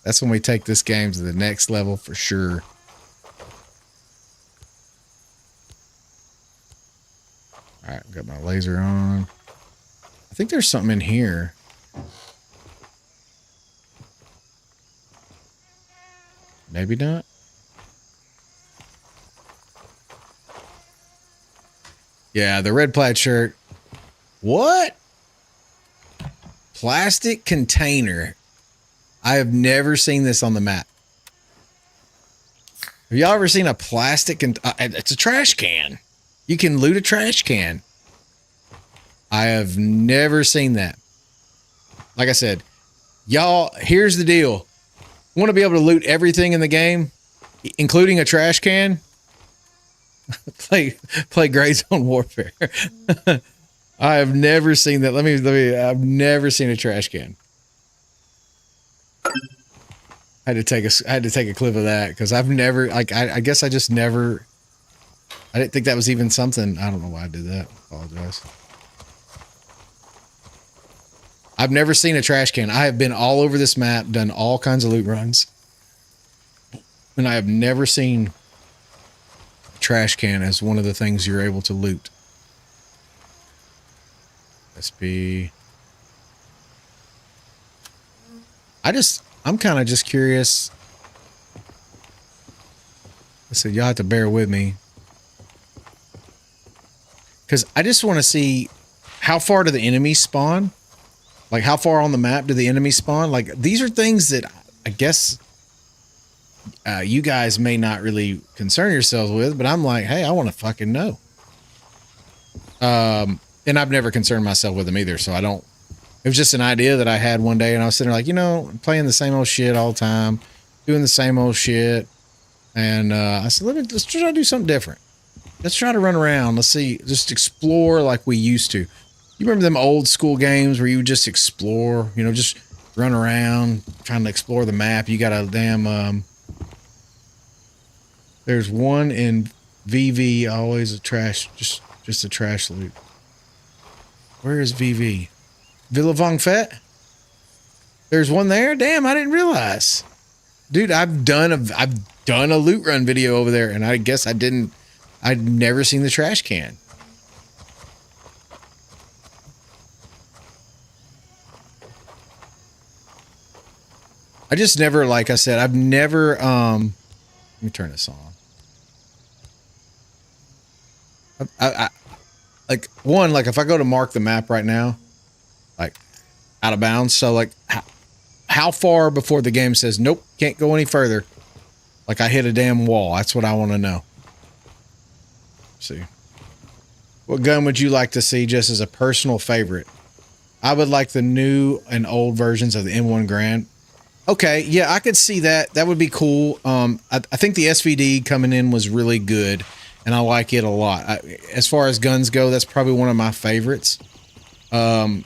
That's when we take this game to the next level for sure. All right, got my laser on. I think there's something in here. Maybe not. Yeah, the red plaid shirt. What? Plastic container. I have never seen this on the map. Have y'all ever seen a plastic? It's a trash can. You can loot a trash can. I have never seen that. Like I said, y'all, here's the deal. Want to be able to loot everything in the game, including a trash can? play Gray Zone Warfare. I have never seen that. I've never seen a trash can. I had to take a clip of that because I've never, like, I guess I just never, I didn't think that was even something. I don't know why I did that. Apologize. I've never seen a trash can. I have been all over this map, done all kinds of loot runs, and I have never seen a trash can as one of the things you're able to loot. SP. I'm kind of just curious. I said, y'all have to bear with me. Because I just want to see how far do the enemies spawn? Like, how far on the map do the enemies spawn? Like, these are things that I guess you guys may not really concern yourselves with, but I'm like, hey, I want to fucking know. And I've never concerned myself with them either, so I don't. It was just an idea that I had one day, and I was sitting there like, you know, playing the same old shit all the time, doing the same old shit. And I said, let's try to do something different. Let's try to run around. Let's see, just explore like we used to. You remember them old school games where you would just explore, you know, just run around, trying to explore the map. You got a damn, there's one in VV, always a trash, just a trash loot. Where is VV? Villa Von Fett? There's one there? Damn, I didn't realize. Dude, I've done a loot run video over there, and I guess I'd never seen the trash can. I just never, like I said, I've never, let me turn this on. Like, one, like if I go to mark the map right now, like out of bounds. So like how far before the game says, nope, can't go any further. Like I hit a damn wall. That's what I want to know. Let's see. What gun would you like to see just as a personal favorite? I would like the new and old versions of the M1 Grand. Okay, yeah, I could see that. That would be cool. I think the SVD coming in was really good, and I like it a lot. As far as guns go, that's probably one of my favorites. As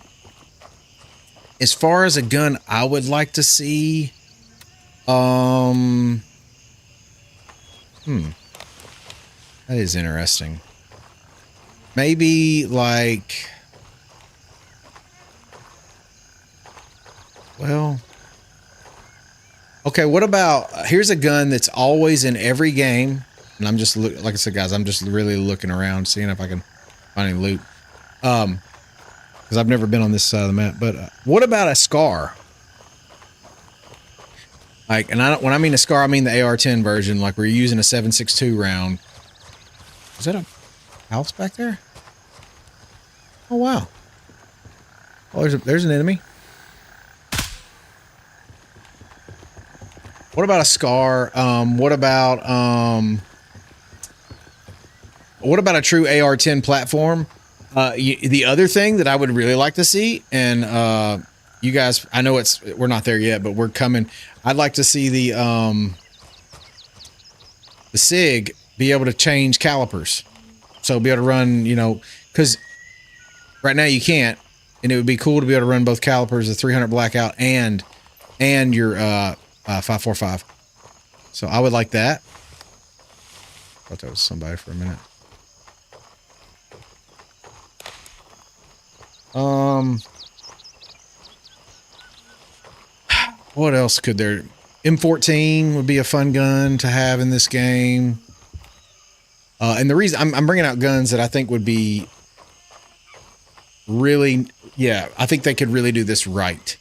far as a gun I would like to see, that is interesting. Maybe like, well, okay, what about, here's a gun that's always in every game, and I'm just, like I said, guys, I'm just really looking around, seeing if I can find any loot, because I've never been on this side of the map, but what about a SCAR? Like, and when I mean a SCAR, I mean the AR-10 version, like we're using a 7.62 round. Is that a house back there? Oh, wow. Oh, there's an enemy. What about a SCAR? What about a true AR-10 platform? The other thing that I would really like to see, and you guys, I know we're not there yet, but we're coming. I'd like to see the SIG be able to change calipers, so be able to run, you know, because right now you can't, and it would be cool to be able to run both calipers, the 300 blackout and your 545. So I would like that. Thought that was somebody for a minute. What else could there? M14 would be a fun gun to have in this game. And the reason I'm bringing out guns that I think would be really, yeah, I think they could really do this right.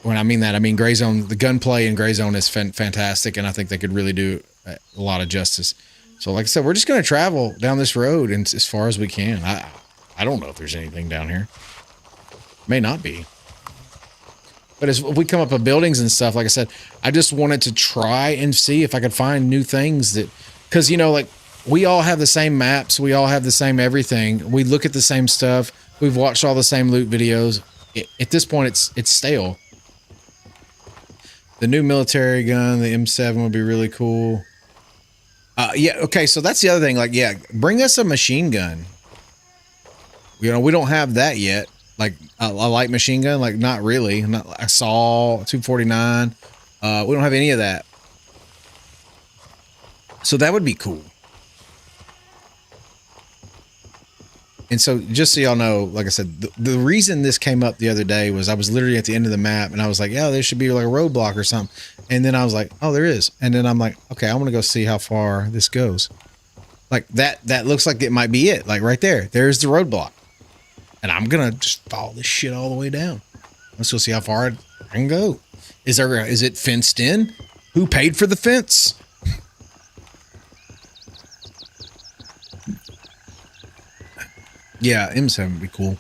When I mean that, I mean Gray Zone, the gunplay in Gray Zone is fantastic, and I think they could really do a lot of justice. So like I said, we're just going to travel down this road and as far as we can. I don't know if there's anything down here. May not be. But as we come up with buildings and stuff, like I said, I just wanted to try and see if I could find new things that, because, you know, like we all have the same maps. We all have the same everything. We look at the same stuff. We've watched all the same loot videos. At this point, it's stale. The new military gun, the M7 would be really cool. Yeah, okay, so that's the other thing. Like, yeah, bring us a machine gun. You know, we don't have that yet. Like a light machine gun, like not really. Not a SAW 249. We don't have any of that. So that would be cool. And so just so y'all know, like I said, the reason this came up the other day was I was literally at the end of the map and I was like, yeah, there should be like a roadblock or something. And then I was like, oh, there is. And then I'm like, okay, I'm going to go see how far this goes. Like that looks like it might be it. Like right there, there's the roadblock. And I'm going to just follow this shit all the way down. Let's go see how far I can go. Is it fenced in? Who paid for the fence? Yeah, M7 would be cool.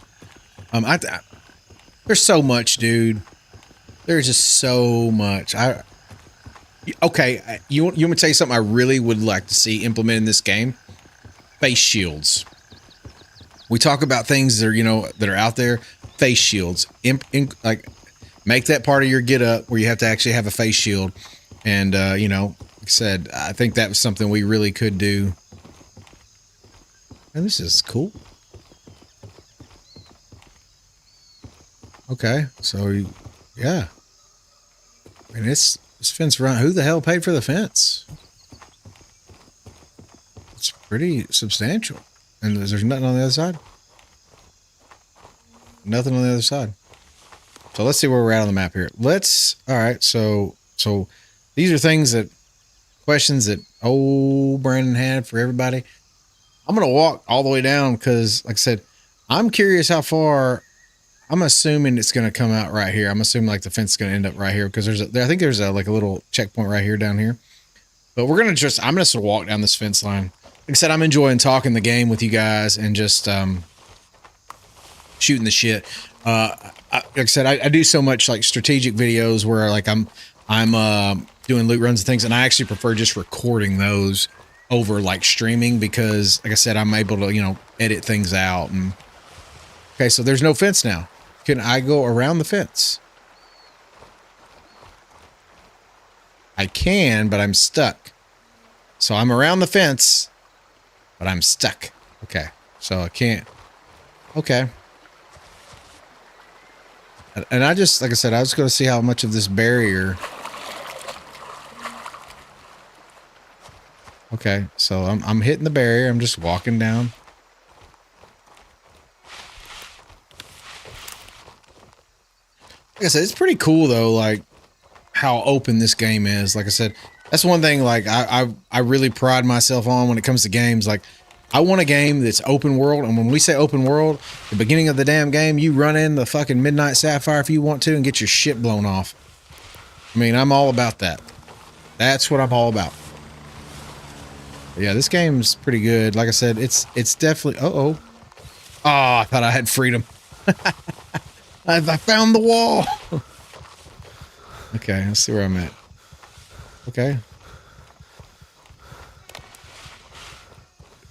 There's so much, dude. There's just so much. Okay, you want me to tell you something I really would like to see implemented in this game? Face shields. We talk about things that are, you know, that are out there. Face shields. Like, make that part of your get up where you have to actually have a face shield. And, you know, like I said, I think that was something we really could do. And this is cool. Okay, so yeah, and this fence around. Who the hell paid for the fence? It's pretty substantial, and there's nothing on the other side. Nothing on the other side. So let's see where we're at on the map here. All right. So these are questions that old Brandon had for everybody. I'm gonna walk all the way down because, like I said, I'm curious how far. I'm assuming it's going to come out right here. I'm assuming like the fence is going to end up right here because I think there's like a little checkpoint right here down here. But I'm going to walk down this fence line. Like I said, I'm enjoying talking the game with you guys and just shooting the shit. Like I said, I do so much like strategic videos where like I'm doing loot runs and things, and I actually prefer just recording those over like streaming because, like I said, I'm able to, you know, edit things out. And okay, so there's no fence now. Can I go around the fence? I can, but I'm stuck. So I'm around the fence, but I'm stuck. Okay, so I can't. Okay. And I just, like I said, I was going to see how much of this barrier. Okay, so I'm hitting the barrier. I'm just walking down. Like I said, it's pretty cool though, like how open this game is. Like I said, that's one thing like I really pride myself on when it comes to games. Like I want a game that's open world, and when we say open world, the beginning of the damn game, you run in the fucking Midnight Sapphire if you want to and get your shit blown off. I mean, I'm all about that. That's what I'm all about. But yeah, this game's pretty good. Like I said, it's definitely Oh, I thought I had freedom. I found the wall. Okay, let's see where I'm at. Okay.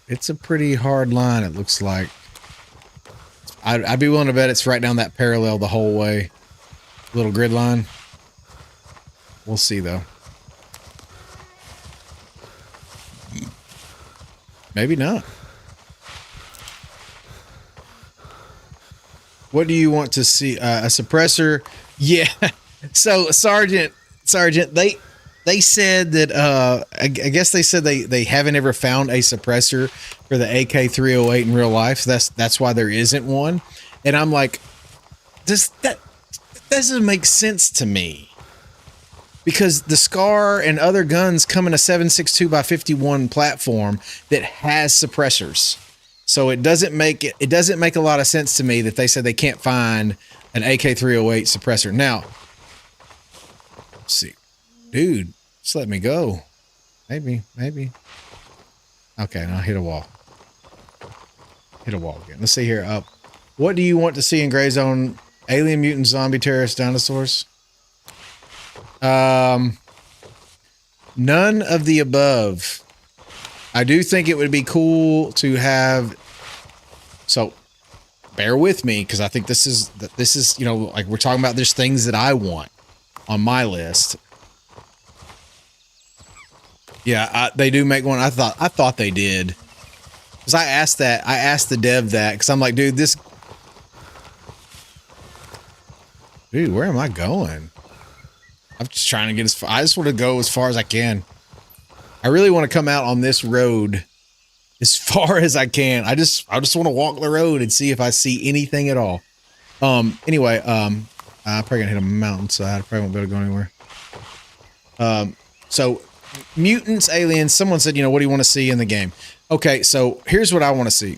It's a pretty hard line, it looks like. I'd be willing to bet it's right down that parallel the whole way. Little grid line. We'll see, though. Maybe not. What do you want to see? A suppressor? Yeah. So Sergeant, they said that I guess they said they haven't ever found a suppressor for the AK-308 in real life. That's why there isn't one. And I'm like, that doesn't make sense to me. because the Scar and other guns come in a 7.62 by 51 platform that has suppressors. So it doesn't make a lot of sense to me that they said they can't find an AK-308 suppressor. Now, let's see, dude, just let me go. Maybe. Okay, now hit a wall. Hit a wall again. Let's see here. What do you want to see in Gray Zone? Alien, mutant, zombie, terrorist, dinosaurs? None of the above. I do think it would be cool to have. So, bear with me because I think this is you know, like we're talking about. There's things that I want on my list. Yeah, they do make one. I thought they did. Because I asked the dev that because I'm like, dude, where am I going? I'm just trying to get as far. I just want to go as far as I can. I really want to come out on this road as far as I can. I just want to walk the road and see if I see anything at all. Anyway, I'm probably gonna hit a mountainside. I probably won't be able to go anywhere. So mutants, aliens. Someone said, you know, what do you want to see in the game? Okay, so here's what I want to see.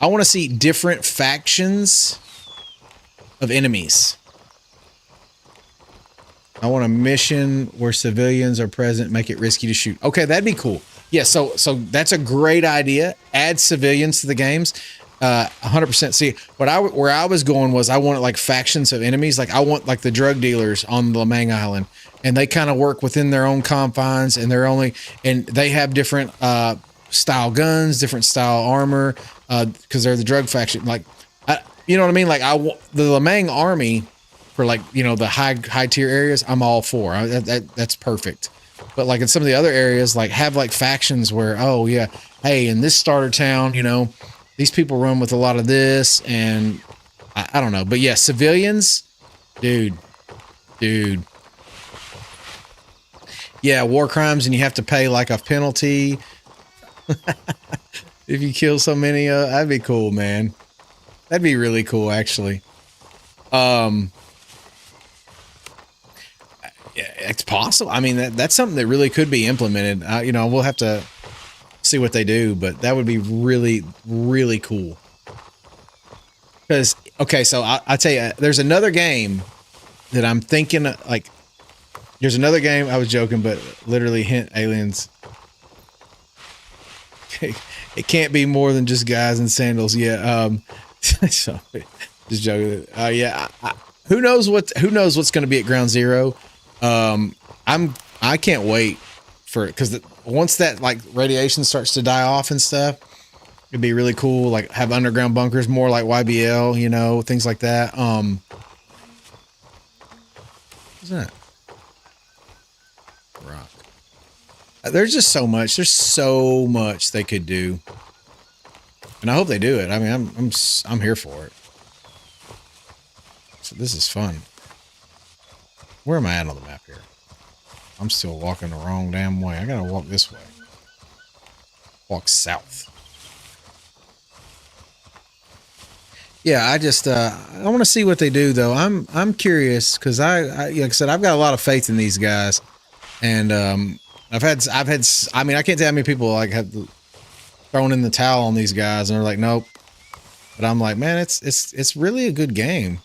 I want to see different factions of enemies. I want a mission where civilians are present, make it risky to shoot. Okay, that'd be cool. Yeah, so that's a great idea. Add civilians to the games. 100%. See, where I was going was I wanted like factions of enemies. Like I want like the drug dealers on Lemang Island, and they kind of work within their own confines, and they have different style guns, different style armor, because they're the drug faction. Like, you know what I mean? Like the Lemang army for like, you know, the high tier areas, I'm all for. That's perfect. But like in some of the other areas, like have like factions where, oh yeah, hey, in this starter town, you know, these people run with a lot of this, and I don't know. But yeah, civilians, dude. Yeah, war crimes, and you have to pay like a penalty if you kill so many. That'd be cool, man. That'd be really cool, actually. Yeah, it's possible. I mean, that's something that really could be implemented. You know, we'll have to see what they do, but that would be really, really cool. Because, okay, so I'll tell you, there's another game that I'm thinking, like, there's another game, I was joking, but literally hint aliens. It can't be more than just guys in sandals. Yeah, so, just joking. Yeah, who knows what's going to be at Ground Zero. I can't wait for it, because once that like radiation starts to die off and stuff, it'd be really cool. Like have underground bunkers, more like YBL, you know, things like that. What's that? Rock. There's just so much. There's so much they could do, and I hope they do it. I mean, I'm here for it. So this is fun. Where am I at on the map here? I'm still walking the wrong damn way. I gotta walk this way. Walk south. Yeah, I just I want to see what they do though. I'm curious because like I said, I've got a lot of faith in these guys, and I've had I mean, I can't tell how many people like have thrown in the towel on these guys, and they're like, nope. But I'm like, man, it's really a good game.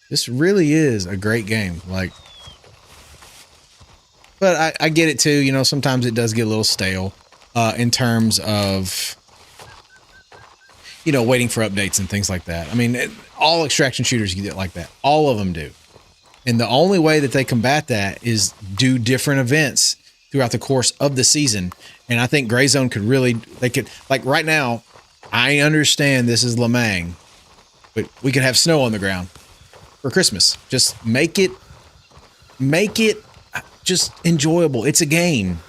This really is a great game. Like, but I get it too. You know, sometimes it does get a little stale in terms of, you know, waiting for updates and things like that. I mean, all extraction shooters get like that. All of them do. And the only way that they combat that is do different events throughout the course of the season. And I think Gray Zone could really, they could, like right now, I understand this is Lemang, but we could have snow on the ground for Christmas. Just make it just enjoyable. It's a game.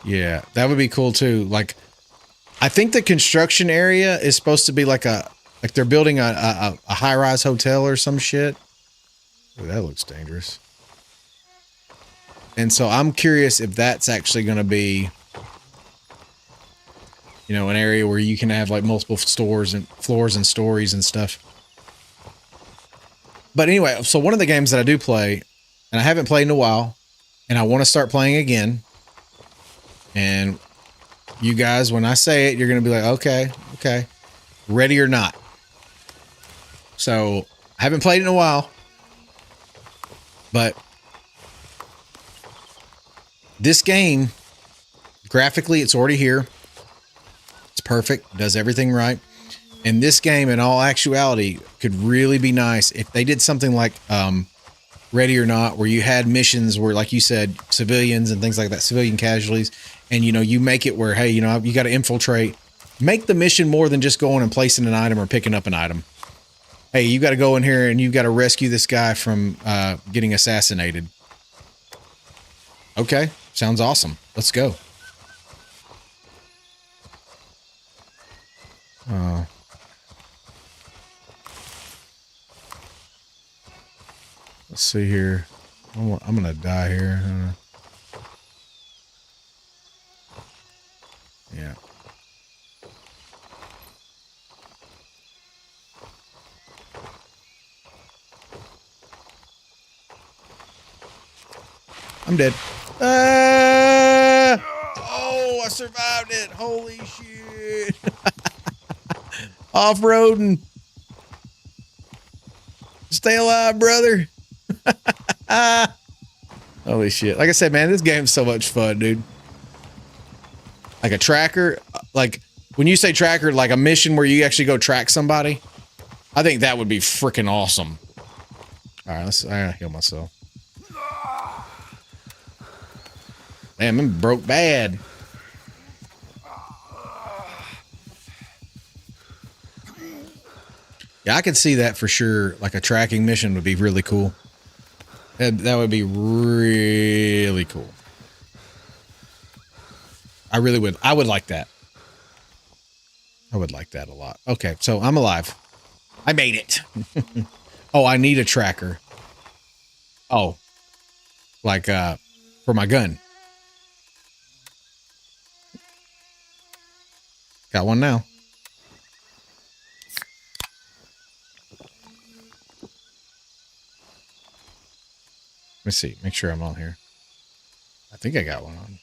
Yeah, that would be cool too. Like, I think the construction area is supposed to be like they're building a high-rise hotel or some shit. Ooh, that looks dangerous. And so I'm curious if that's actually going to be you know, an area where you can have like multiple stores and floors and stories and stuff. But anyway, so one of the games that I do play, and I haven't played in a while, and I want to start playing again. And you guys, when I say it, you're going to be like, okay, ready or not. So I haven't played in a while, but this game, graphically, it's already here. It's perfect, does everything right. And this game, in all actuality, could really be nice if they did something like Ready or Not, where you had missions where, like you said, civilians and things like that, civilian casualties, and, you know, you make it where, hey, you know, you got to infiltrate. Make the mission more than just going and placing an item or picking up an item. Hey, you got to go in here and you got to rescue this guy from getting assassinated. Okay, sounds awesome. Let's go. Let's see here. I'm going to die here. Yeah. I'm dead. Oh, I survived it. Holy shit. Off-roading. Stay alive, brother. Holy shit. Like I said, man, this game's so much fun, dude. Like a tracker, like when you say tracker, like a mission where you actually go track somebody, I think that would be freaking awesome. All right, I gotta heal myself. Damn, I'm broke bad. Yeah, I could see that for sure. Like a tracking mission would be really cool. That would be really cool. I really would. I would like that. I would like that a lot. Okay, so I'm alive. I made it. Oh, I need a tracker. Oh, like for my gun. Got one now. Let me see. Make sure I'm on here. I think I got one on.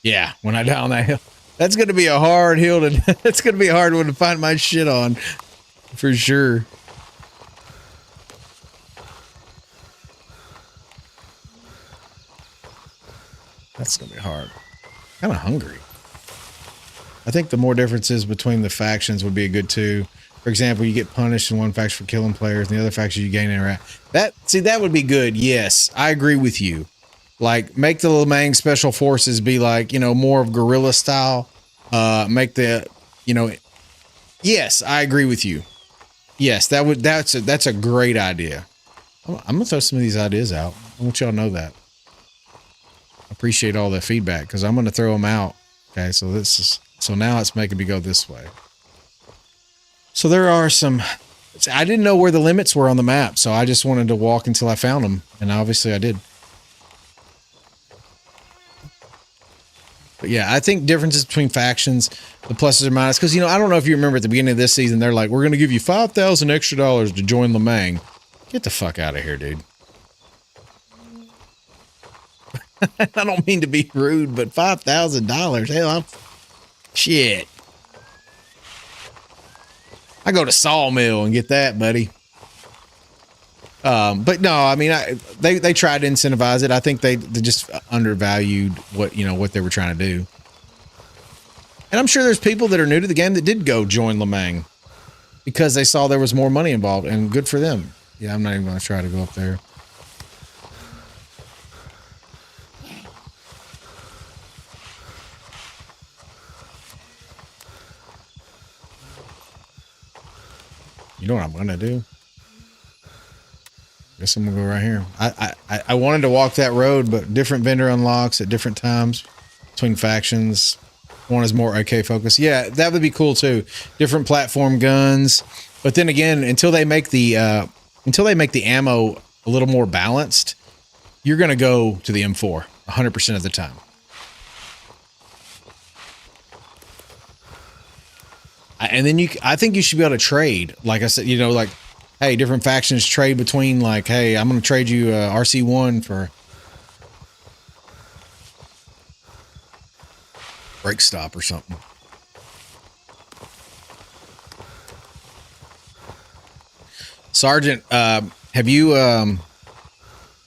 Yeah, when I down that hill. That's going to be a hard hill to... That's going to be a hard one to find my shit on. For sure. That's going to be hard. Kind of hungry. I think the more differences between the factions would be a good too. For example, you get punished in one faction for killing players, and the other faction you gain interact. That would be good. Yes, I agree with you. Like, make the Lemang Special Forces be like, you know, more of guerrilla style. Make the, you know, yes, I agree with you. Yes, that's a great idea. I'm gonna throw some of these ideas out. I want y'all to know that. I appreciate all the feedback because I'm gonna throw them out. Okay, so now it's making me go this way. So there are some. I didn't know where the limits were on the map, so I just wanted to walk until I found them, and obviously I did. But yeah, I think differences between factions, the pluses or minuses, because, you know, I don't know if you remember at the beginning of this season, they're like, we're going to give you $5,000 extra to join Lemang. Get the fuck out of here, dude. I don't mean to be rude, but $5,000, hell, shit. I go to Sawmill and get that, buddy. But no, I mean, they tried to incentivize it. I think they just undervalued what they were trying to do. And I'm sure there's people that are new to the game that did go join Lemang because they saw there was more money involved, and good for them. Yeah, I'm not even going to try to go up there. You know what I'm going to do? Guess I'm gonna go right here. I wanted to walk that road, but different vendor unlocks at different times between factions. One is more AK focused. Yeah, that would be cool too. Different platform guns, but then again, until they make the ammo a little more balanced, you're gonna go to the M4 100% of the time. And then I think you should be able to trade. Like I said, you know, like, hey, different factions trade between, like, hey, I'm going to trade you RC1 for break stop or something. Sergeant, have you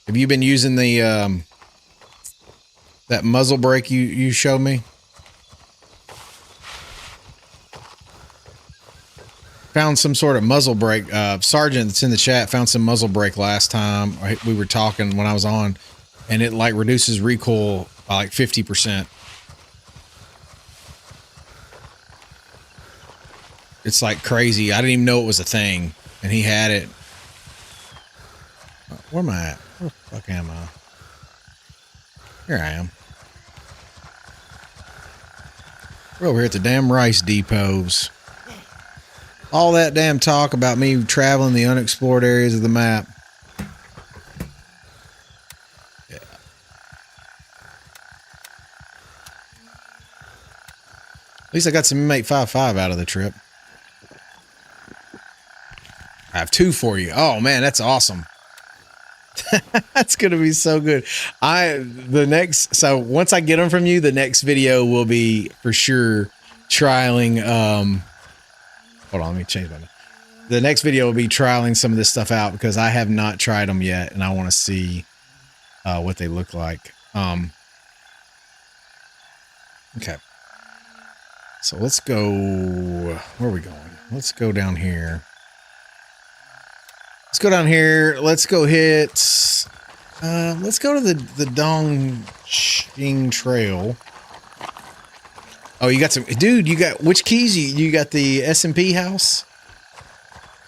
been using the that muzzle brake you showed me? Found some sort of muzzle brake. Sergeant that's in the chat found some muzzle brake last time we were talking when I was on, and it like reduces recoil by like 50%. It's like crazy. I didn't even know it was a thing, and he had it. Where am I at? Where the fuck am I? Here I am. We're over here at the damn rice depots. All that damn talk about me traveling the unexplored areas of the map. Yeah. At least I got some inmate 5-5 out of the trip. I have 2 for you. Oh man, that's awesome. That's gonna be so good. So once I get them from you, the next video will be for sure trialing. Hold on, let me change my. The next video will be trialing some of this stuff out because I have not tried them yet, and I want to see what they look like. Okay. So let's go. Where are we going? Let's go down here. Let's go down here. Let's go hit. Let's go to the Dongqing Trail. Oh, you got some, dude. You got which keys? You got the SMP house.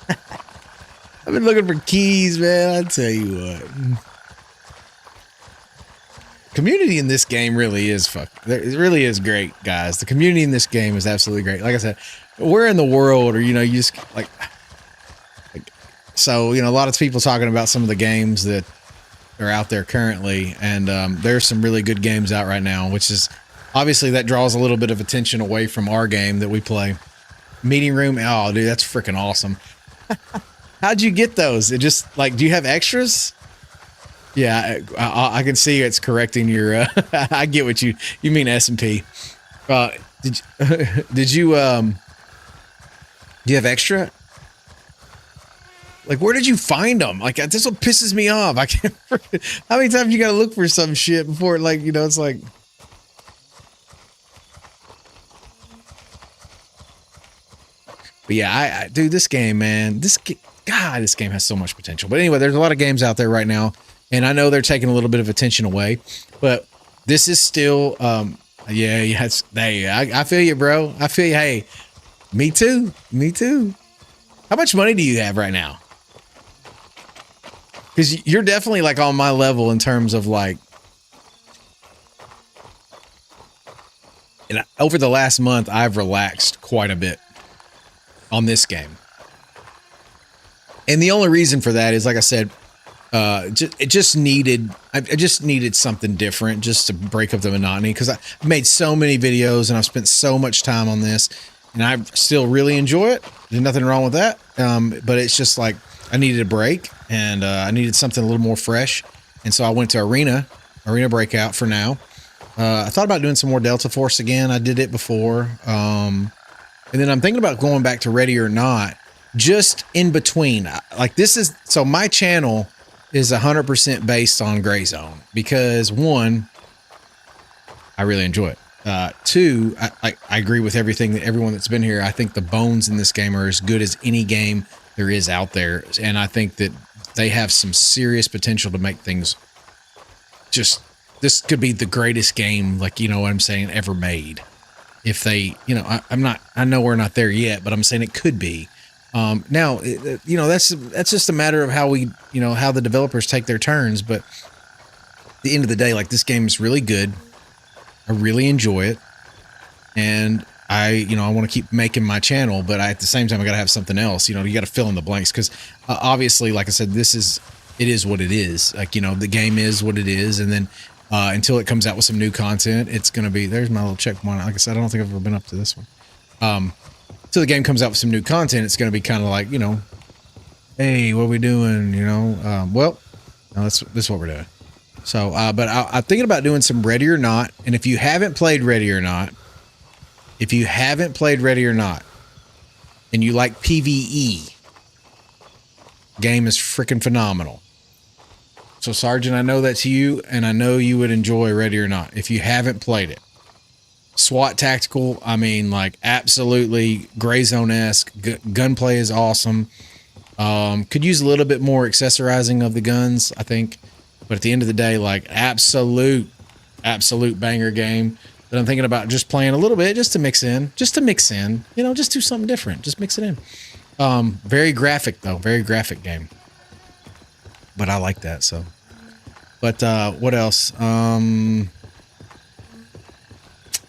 I've been looking for keys, man. I tell you what. Community in this game really is it really is great, guys. The community in this game is absolutely great. Like I said, where in the world are, you know, you just like so, you know, a lot of people talking about some of the games that are out there currently, and there's some really good games out right now, which is obviously that draws a little bit of attention away from our game that we play. Meeting room. Oh, dude, that's freaking awesome. How'd you get those? It just like, do you have extras? Yeah, I can see it's correcting your. I get what you mean. S&P. Did you do you have extra? Like, where did you find them? Like, this one pisses me off. I can't. How many times you got to look for some shit before, like, you know, it's like. But yeah, dude, this game, man, this game has so much potential. But anyway, there's a lot of games out there right now, and I know they're taking a little bit of attention away, but this is still, yeah, I feel you, bro. I feel you. Hey, me too. How much money do you have right now? Because you're definitely like on my level in terms of like, and over the last month, I've relaxed quite a bit on this game. And the only reason for that is, like I said, I just needed something different just to break up the monotony, because I've made so many videos and I've spent so much time on this, and I still really enjoy it. There's nothing wrong with that. But it's just like I needed a break, and I needed something a little more fresh. And so I went to Arena Breakout for now. I thought about doing some more Delta Force again. I did it before. And then I'm thinking about going back to Ready or Not, just in between. Like, this is, so my channel is 100% based on Gray Zone because, one, I really enjoy it. Two, I agree with everything that everyone that's been here. I think the bones in this game are as good as any game there is out there. And I think that they have some serious potential to make things just, this could be the greatest game, like, you know what I'm saying, ever made. If they, you know, I know we're not there yet, but I'm saying it could be. Now, you know, that's just a matter of how how the developers take their turns. But at the end of the day, like, this game is really good. I really enjoy it. And I want to keep making my channel, but at the same time, I got to have something else. You know, you got to fill in the blanks because obviously, like I said, it is what it is. Like, you know, the game is what it is. And then until it comes out with some new content, it's going to be, there's my little checkpoint. Like I said, I don't think I've ever been up to this one. So the game comes out with some new content. It's going to be kind of like, you know, hey, what are we doing? You know, well, no, this is what we're doing. So, but I'm thinking about doing some Ready or Not. And if you haven't played Ready or Not, and you like PvE, game is freaking phenomenal. So, Sergeant, I know that's you, and I know you would enjoy Ready or Not if you haven't played it. SWAT tactical, I mean, like absolutely Gray Zone-esque. Gunplay is awesome. Could use a little bit more accessorizing of the guns, I think. But at the end of the day, like absolute banger game that I'm thinking about just playing a little bit just to mix in, you know, just do something different. Just mix it in. Very graphic though, very graphic game. But I like that, so. But what else? Yeah,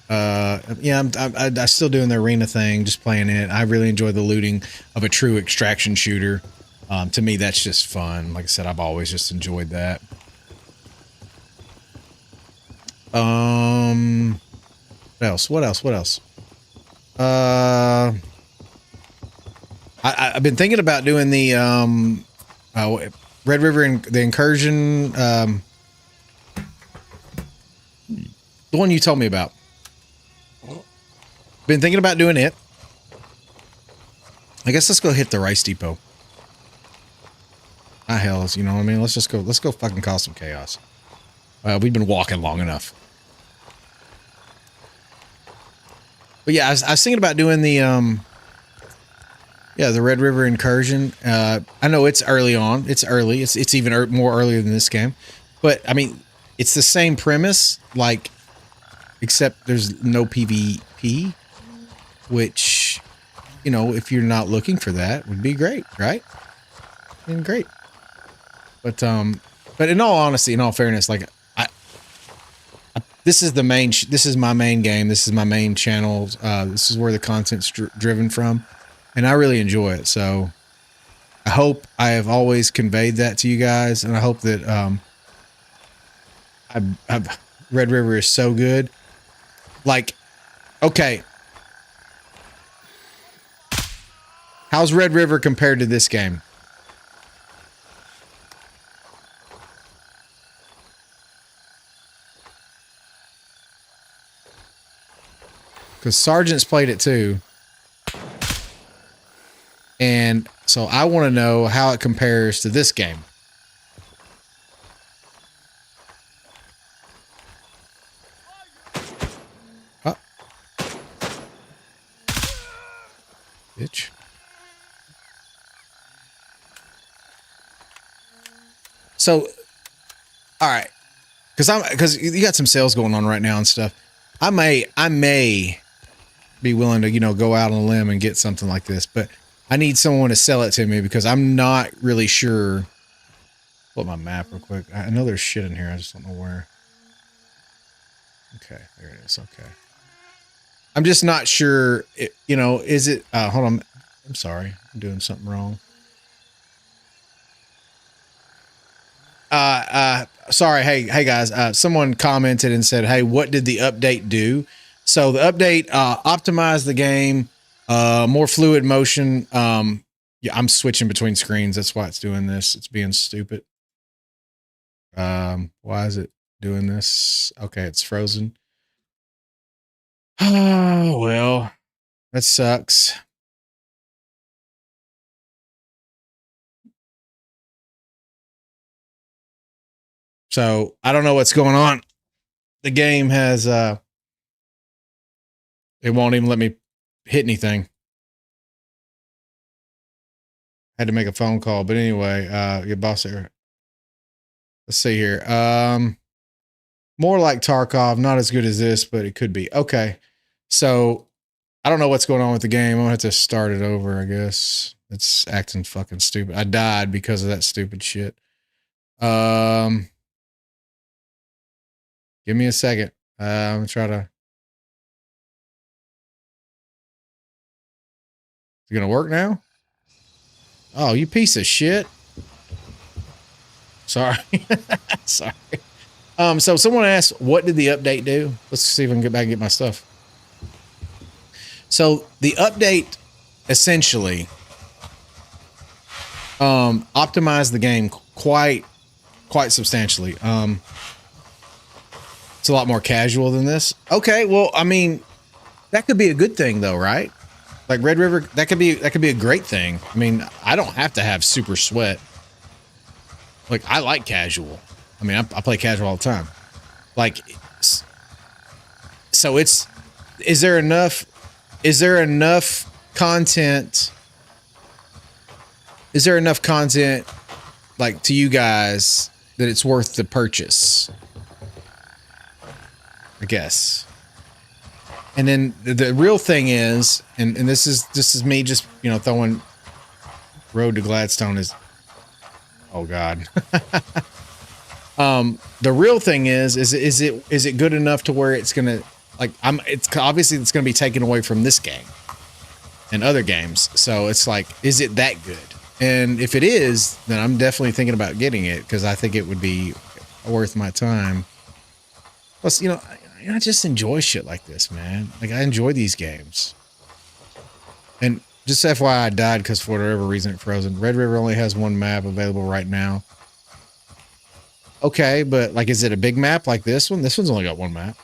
I'm still doing the arena thing, just playing it. I really enjoy the looting of a true extraction shooter. To me, that's just fun. Like I said, I've always just enjoyed that. What else? I've been thinking about doing the Red River and the Incursion. The one you told me about. Been thinking about doing it. I guess let's go hit the Rice Depot. Ah, hell, you know what I mean? Let's go fucking cause some chaos. We've been walking long enough. But yeah, I was thinking about doing the the Red River Incursion. I know it's early on. It's early. It's even more earlier than this game. But I mean, it's the same premise, like, except there's no PvP, which, you know, if you're not looking for that, would be great, right? And great. But in all honesty, in all fairness, like this is my main game. This is my main channel. This is where the content's driven from, and I really enjoy it. So I hope I have always conveyed that to you guys, and I hope that Red River is so good. Like, okay, how's Red River compared to this game? Because Sergeant's played it too. And so I want to know how it compares to this game. Oh. Bitch. So, all right. Because you got some sales going on right now and stuff. I may be willing to, you know, go out on a limb and get something like this, but I need someone to sell it to me because I'm not really sure. Pull up my map real quick. I know there's shit in here. I just don't know where. Okay, there it is. Okay. I'm just not sure, you know, is it, hold on. I'm sorry. I'm doing something wrong. Sorry. Hey guys, someone commented and said, hey, what did the update do? So the update, optimized the game, more fluid motion. Yeah, I'm switching between screens. That's why it's doing this. It's being stupid. Why is it doing this? Okay. It's frozen. Oh, well, that sucks. So I don't know what's going on. The game has, it won't even let me hit anything. Had to make a phone call, but anyway, your boss here. Let's see here. More like Tarkov, not as good as this, but it could be. Okay. So I don't know what's going on with the game. I'm gonna have to start it over, I guess. It's acting fucking stupid. I died because of that stupid shit. Give me a second. I'm gonna try to. Is it gonna work now? Oh, you piece of shit. Sorry. Sorry. So someone asked, what did the update do? Let's see if I can get back and get my stuff. So the update essentially optimized the game quite substantially. It's a lot more casual than this. Okay, well, I mean, that could be a good thing though, right? Like Red River, that could be a great thing. I mean, I don't have to have super sweat. Like, I like casual. I mean, I play casual all the time. Like, so it's, is there enough content? Is there enough content, like, to you guys that it's worth the purchase? I guess. And then the real thing is, and this is me just, you know, throwing Road to Gladstone is, oh God. The real thing is it good enough to where it's gonna, like, it's obviously it's gonna be taken away from this game and other games. So it's like, is it that good? And if it is, then I'm definitely thinking about getting it because I think it would be worth my time. Plus, you know, I just enjoy shit like this, man. Like, I enjoy these games. And just FYI, I died because for whatever reason it frozen. Red River only has one map available right now. Okay, but like, is it a big map like this one? This one's only got one map.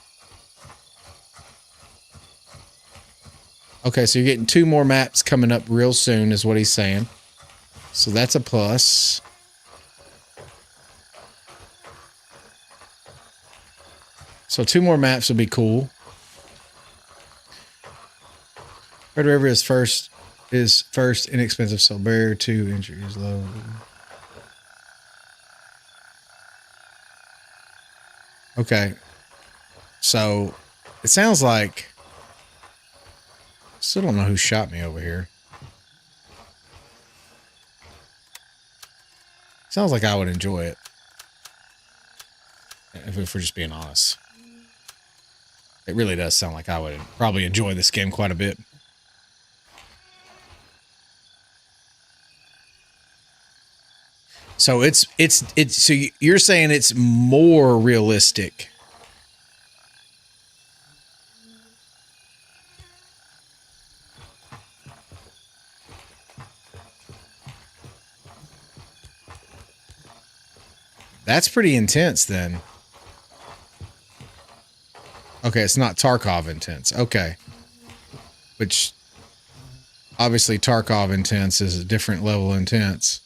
Okay, so you're getting 2 more maps coming up real soon is what he's saying. So that's a plus. So 2 more maps would be cool. Red River is first inexpensive, so barrier 2 entry is low. Okay. So it sounds like, still don't know who shot me over here. Sounds like I would enjoy it. If we're just being honest. It really does sound like I would probably enjoy this game quite a bit. So it's so you're saying it's more realistic. That's pretty intense then. Okay, it's not Tarkov intense. Okay. Which obviously Tarkov intense is a different level of intense.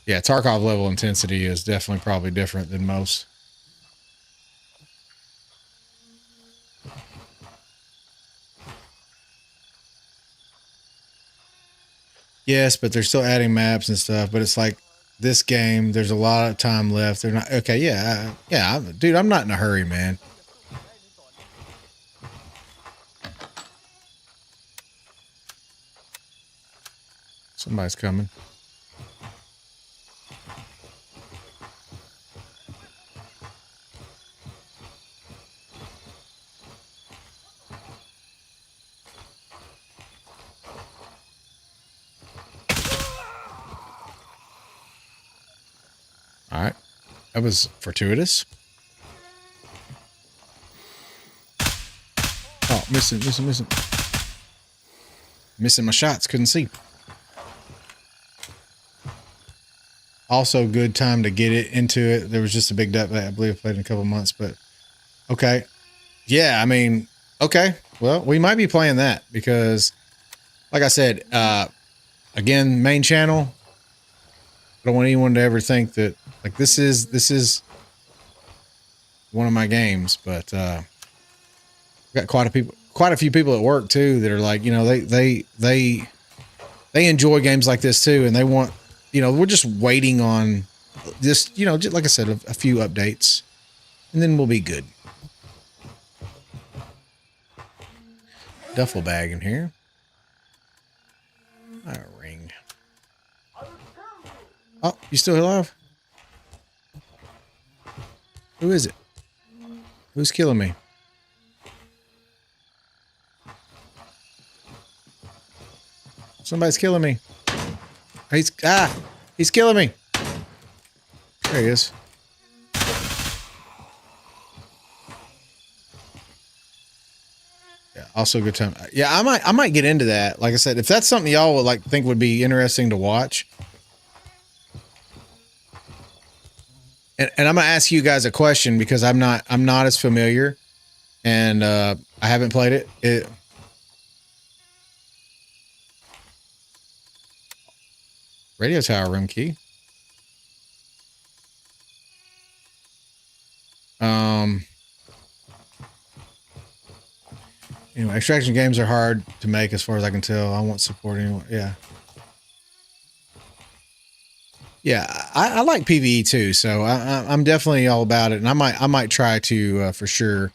Yeah, Tarkov level intensity is definitely probably different than most. Yes, but they're still adding maps and stuff. But it's like this game, there's a lot of time left. They're not okay. Yeah, yeah, dude, I'm not in a hurry, man. Somebody's coming. All right. That was fortuitous. Oh, missing. Missing my shots. Couldn't see. Also, good time to get it into it. There was just a big update. I believe I played in a couple months, but okay. Yeah, I mean, okay. Well, we might be playing that because, like I said, again, main channel. I don't want anyone to ever think that like this is one of my games, but I've got quite a few people at work too that are like, you know, they enjoy games like this too, and they want, you know, we're just waiting on this, you know, just like I said, a few updates, and then we'll be good. Duffel bag in here. A ring. Oh, you still alive? Who is it? Who's killing me? Somebody's killing me. He's killing me. There he is. Yeah, also good time. Yeah, I might get into that. Like I said, if that's something y'all would like think would be interesting to watch. And I'm gonna ask you guys a question because I'm not as familiar, and I haven't played it. Radio tower room key. Anyway, extraction games are hard to make as far as I can tell. I won't support anyone. Yeah. Yeah, I like PvE too, so I'm definitely all about it, and I might try to for sure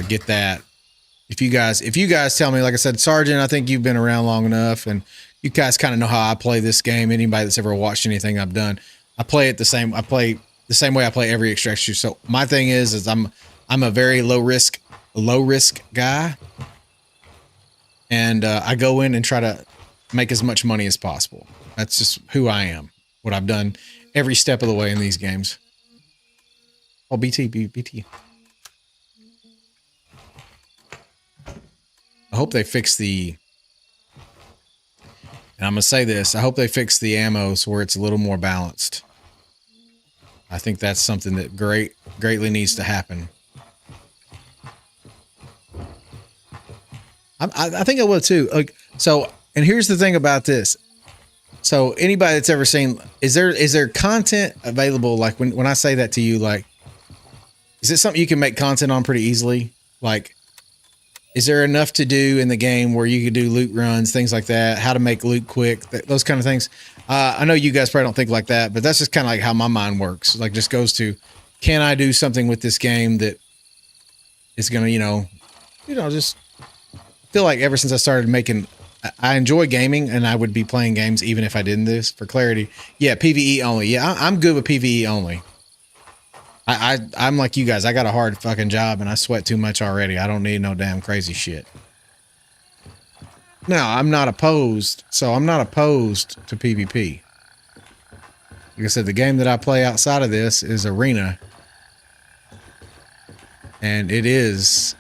get that. If you guys tell me, like I said, Sergeant, I think you've been around long enough, and you guys kind of know how I play this game. Anybody that's ever watched anything I've done, I play the same way I play every extraction. So my thing is I'm a very low risk guy, and I go in and try to make as much money as possible. That's just who I am. What I've done every step of the way in these games. Oh, BT. I hope they fix and I'm going to say this, I hope they fix the ammo so where it's a little more balanced. I think that's something that greatly needs to happen. I think it will too. So, and here's the thing about this. So anybody that's ever seen, is there content available? Like when I say that to you, like, is it something you can make content on pretty easily? Like, is there enough to do in the game where you could do loot runs, things like that, how to make loot quick, those kind of things? I know you guys probably don't think like that, but that's just kind of like how my mind works. Like just goes to, can I do something with this game that is going to, just feel like ever since I started making, I enjoy gaming and I would be playing games even if I didn't this. For clarity, yeah, PvE only. Yeah, I'm good with PvE only. I'm like you guys. I got a hard fucking job and I sweat too much already. I don't need no damn crazy shit. Now, I'm not opposed. So I'm not opposed to PvP. Like I said, the game that I play outside of this is Arena. And it is,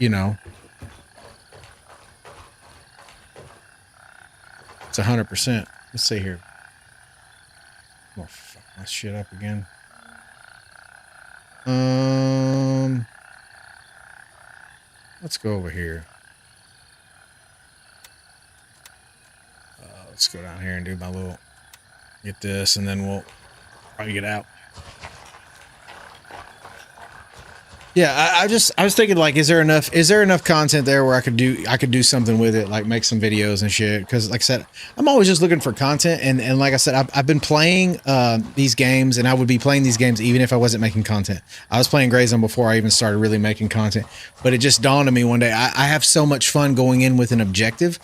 it's 100%. Let's see here. Oh, fuck my shit up again. Let's go over here. Let's go down here and do my little, get this, and then we'll probably get out. Yeah, I was thinking, like, is there enough content there where I could do something with it, like make some videos and shit? Because like I said, I'm always just looking for content, and like I said, I've been playing these games, and I would be playing these games even if I wasn't making content. I was playing Gray Zone before I even started really making content, but it just dawned on me one day, I have so much fun going in with an objective,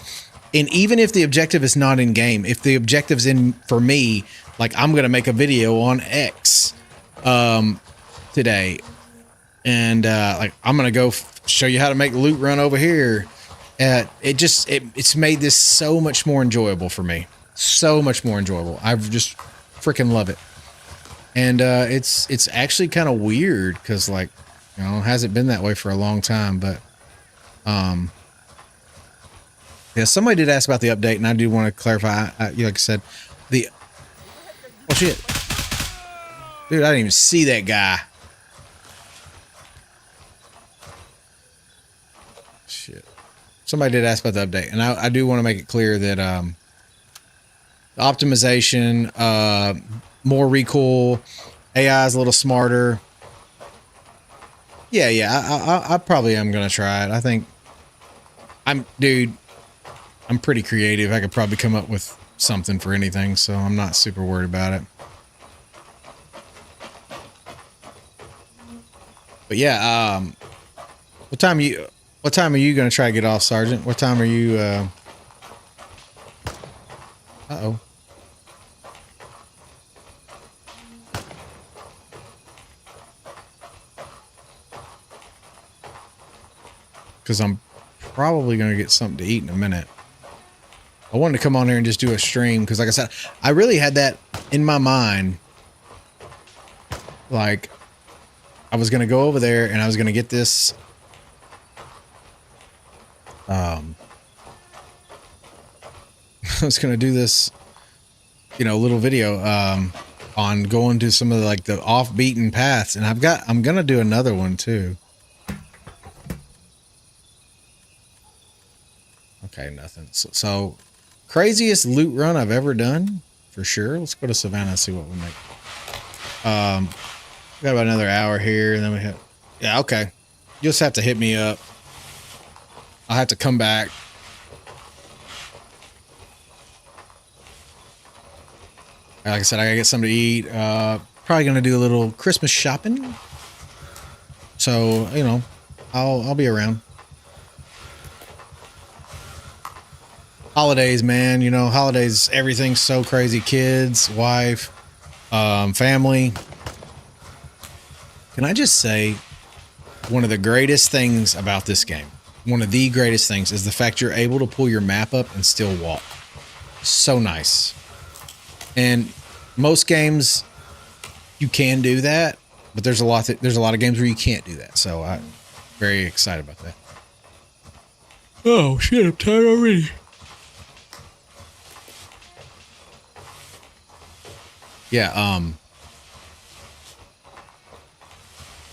and even if the objective is not in game, if the objective's in for me, like I'm gonna make a video on X today. And like I'm gonna go show you how to make loot run over here. It's made this so much more enjoyable for me. So much more enjoyable. I just freaking love it. And it's actually kind of weird because, like, it hasn't been that way for a long time. But yeah, somebody did ask about the update, and I do want to clarify. Like I said, oh shit, dude, I didn't even see that guy. Shit. Somebody did ask about the update, and I do want to make it clear that the optimization, more recoil, AI is a little smarter. Yeah, I probably am gonna try it. I think I'm pretty creative. I could probably come up with something for anything, so I'm not super worried about it. But yeah, what time are you going to try to get off, Sergeant? What time are you, uh-oh. Because I'm probably going to get something to eat in a minute. I wanted to come on here and just do a stream because, like I said, I really had that in my mind. Like, I was going to go over there and I was going to get this. I was going to do this, you know, little video on going to some of the, like, the off-beaten paths, and I'm going to do another one too. Okay, nothing. So craziest loot run I've ever done, for sure. Let's go to Savannah and see what we make. We got about another hour here, and then we have, yeah, okay. You'll just have to hit me up. I'll have to come back. Like I said, I gotta get something to eat. Probably gonna do a little Christmas shopping. So, you know, I'll be around. Holidays, man, you know, holidays, everything's so crazy. Kids, wife, family. Can I just say, one of the greatest things about this game, one of the greatest things, is the fact you're able to pull your map up and still walk. So nice. And most games you can do that, but there's a lot of games where you can't do that. So I'm very excited about that. Oh shit, I'm tired already. Yeah,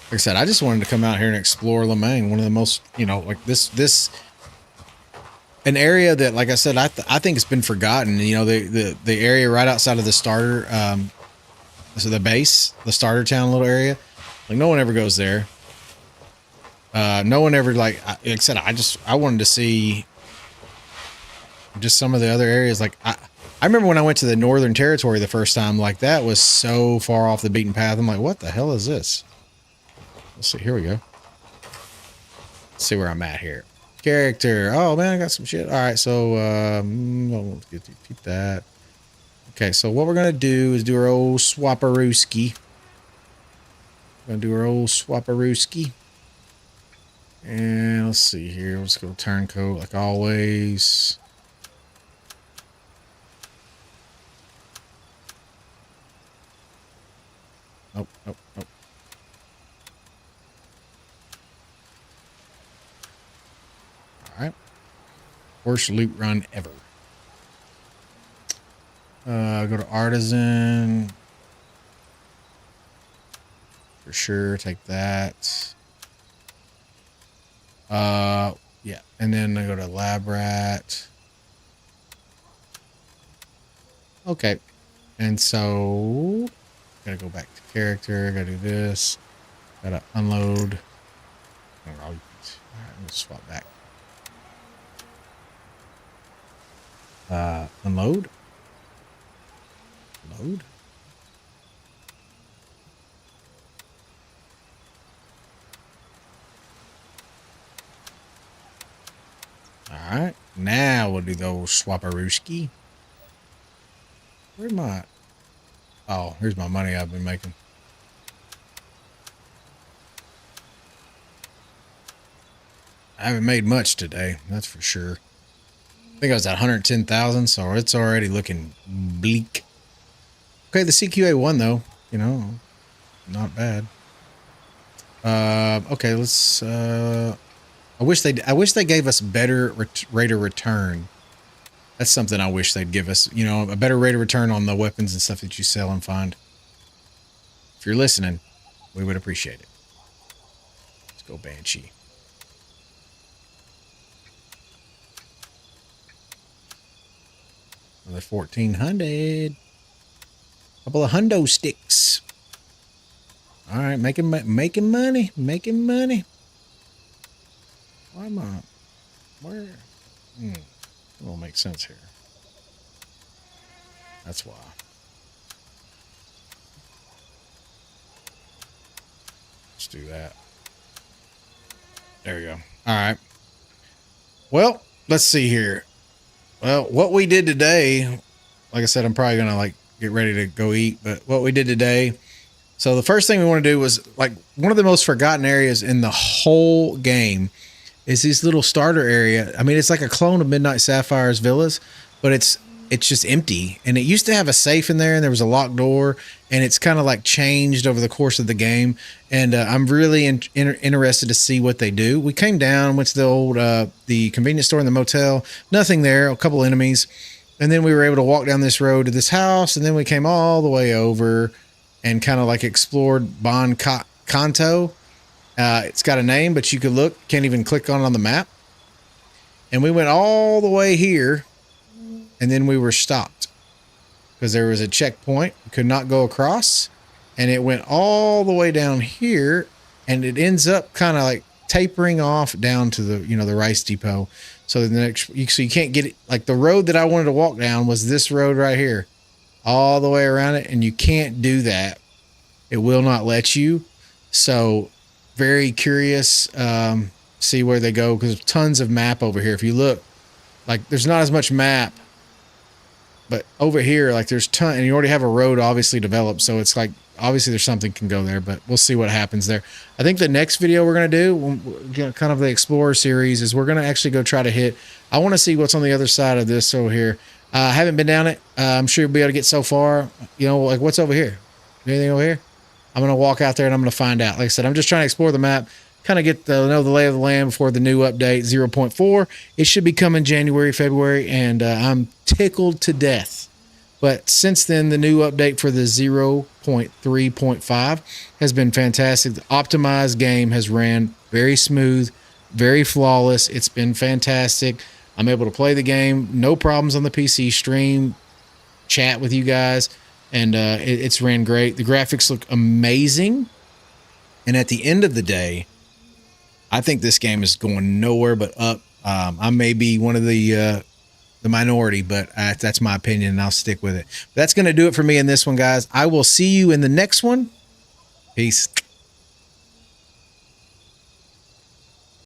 like I said, I just wanted to come out here and explore Lemang, one of the most, you know, like this an area that, like I said, I think it's been forgotten. You know, the area right outside of the starter, so the base, the starter town little area, like no one ever goes there. No one ever, like I said, I wanted to see just some of the other areas. Like I remember when I went to the Northern Territory the first time, like that was so far off the beaten path. I'm like, what the hell is this? Let's see. Here we go. Let's see where I'm at here. Character. Oh man, I got some shit. All right, so let's keep that. Okay, so what we're gonna do is do our old swapperooski. Gonna do our old swapperooski. And let's see here. Let's go turncoat like always. Nope, nope, nope. All right. Worst loot run ever. Go to artisan. For sure, take that. Yeah, and then I go to lab rat. Okay, and so gotta go back to character. Gotta do this. Gotta unload. All right, let's swap back. Unload. Load. All right, now we'll do those swapperooski. Where's my? Oh, here's my money I've been making. I haven't made much today, that's for sure. I think I was at 110,000, so it's already looking bleak. Okay, the CQA won though, you know, not bad. Okay, let's. I wish they gave us better rate of return. That's something I wish they'd give us. You know, a better rate of return on the weapons and stuff that you sell and find. If you're listening, we would appreciate it. Let's go Banshee. Another 1,400. Couple of hundo sticks. All right, making money. Why am I? Where? It won't make sense here. That's why. Let's do that. There we go. All right. Well, let's see here. Well, what we did today, like I said, I'm probably gonna like get ready to go eat, but what we did today. So the first thing we want to do was, like, one of the most forgotten areas in the whole game is this little starter area. I mean, it's like a clone of Midnight Sapphire's villas, but it's just empty. And it used to have a safe in there, and there was a locked door, and it's kind of like changed over the course of the game. And I'm really interested to see what they do. We came down, went to the old the convenience store and the motel. Nothing there. A couple enemies, and then we were able to walk down this road to this house, and then we came all the way over and kind of like explored Canto. It's got a name, but you could look. Can't even click on it on the map. And we went all the way here, and then we were stopped because there was a checkpoint. We could not go across, and it went all the way down here, and it ends up kind of like tapering off down to the, you know, the rice depot. So the next, so you can't get it. Like the road that I wanted to walk down was this road right here, all the way around it, and you can't do that. It will not let you. So very curious, see where they go, because there's tons of map over here. If you look, like there's not as much map, but over here, like there's ton, and you already have a road obviously developed. So it's like, obviously there's something can go there, but we'll see what happens there. I think the next video we're going to do, kind of the Explorer series, is we're going to actually go try to hit, I want to see what's on the other side of this over here. I haven't been down it. I'm sure you'll be able to get so far, you know, like what's over here? Anything over here? I'm going to walk out there and I'm going to find out. Like I said, I'm just trying to explore the map, kind of get the know the lay of the land before the new update 0.4. It should be coming January, February, and I'm tickled to death. But since then, the new update for the 0.3.5 has been fantastic. The optimized game has ran very smooth, very flawless. It's been fantastic. I'm able to play the game, no problems on the PC, stream, chat with you guys, and it's ran great. The graphics look amazing. And at the end of the day, I think this game is going nowhere but up. I may be one of the minority, but that's my opinion, and I'll stick with it. But that's going to do it for me in this one, guys. I will see you in the next one. Peace.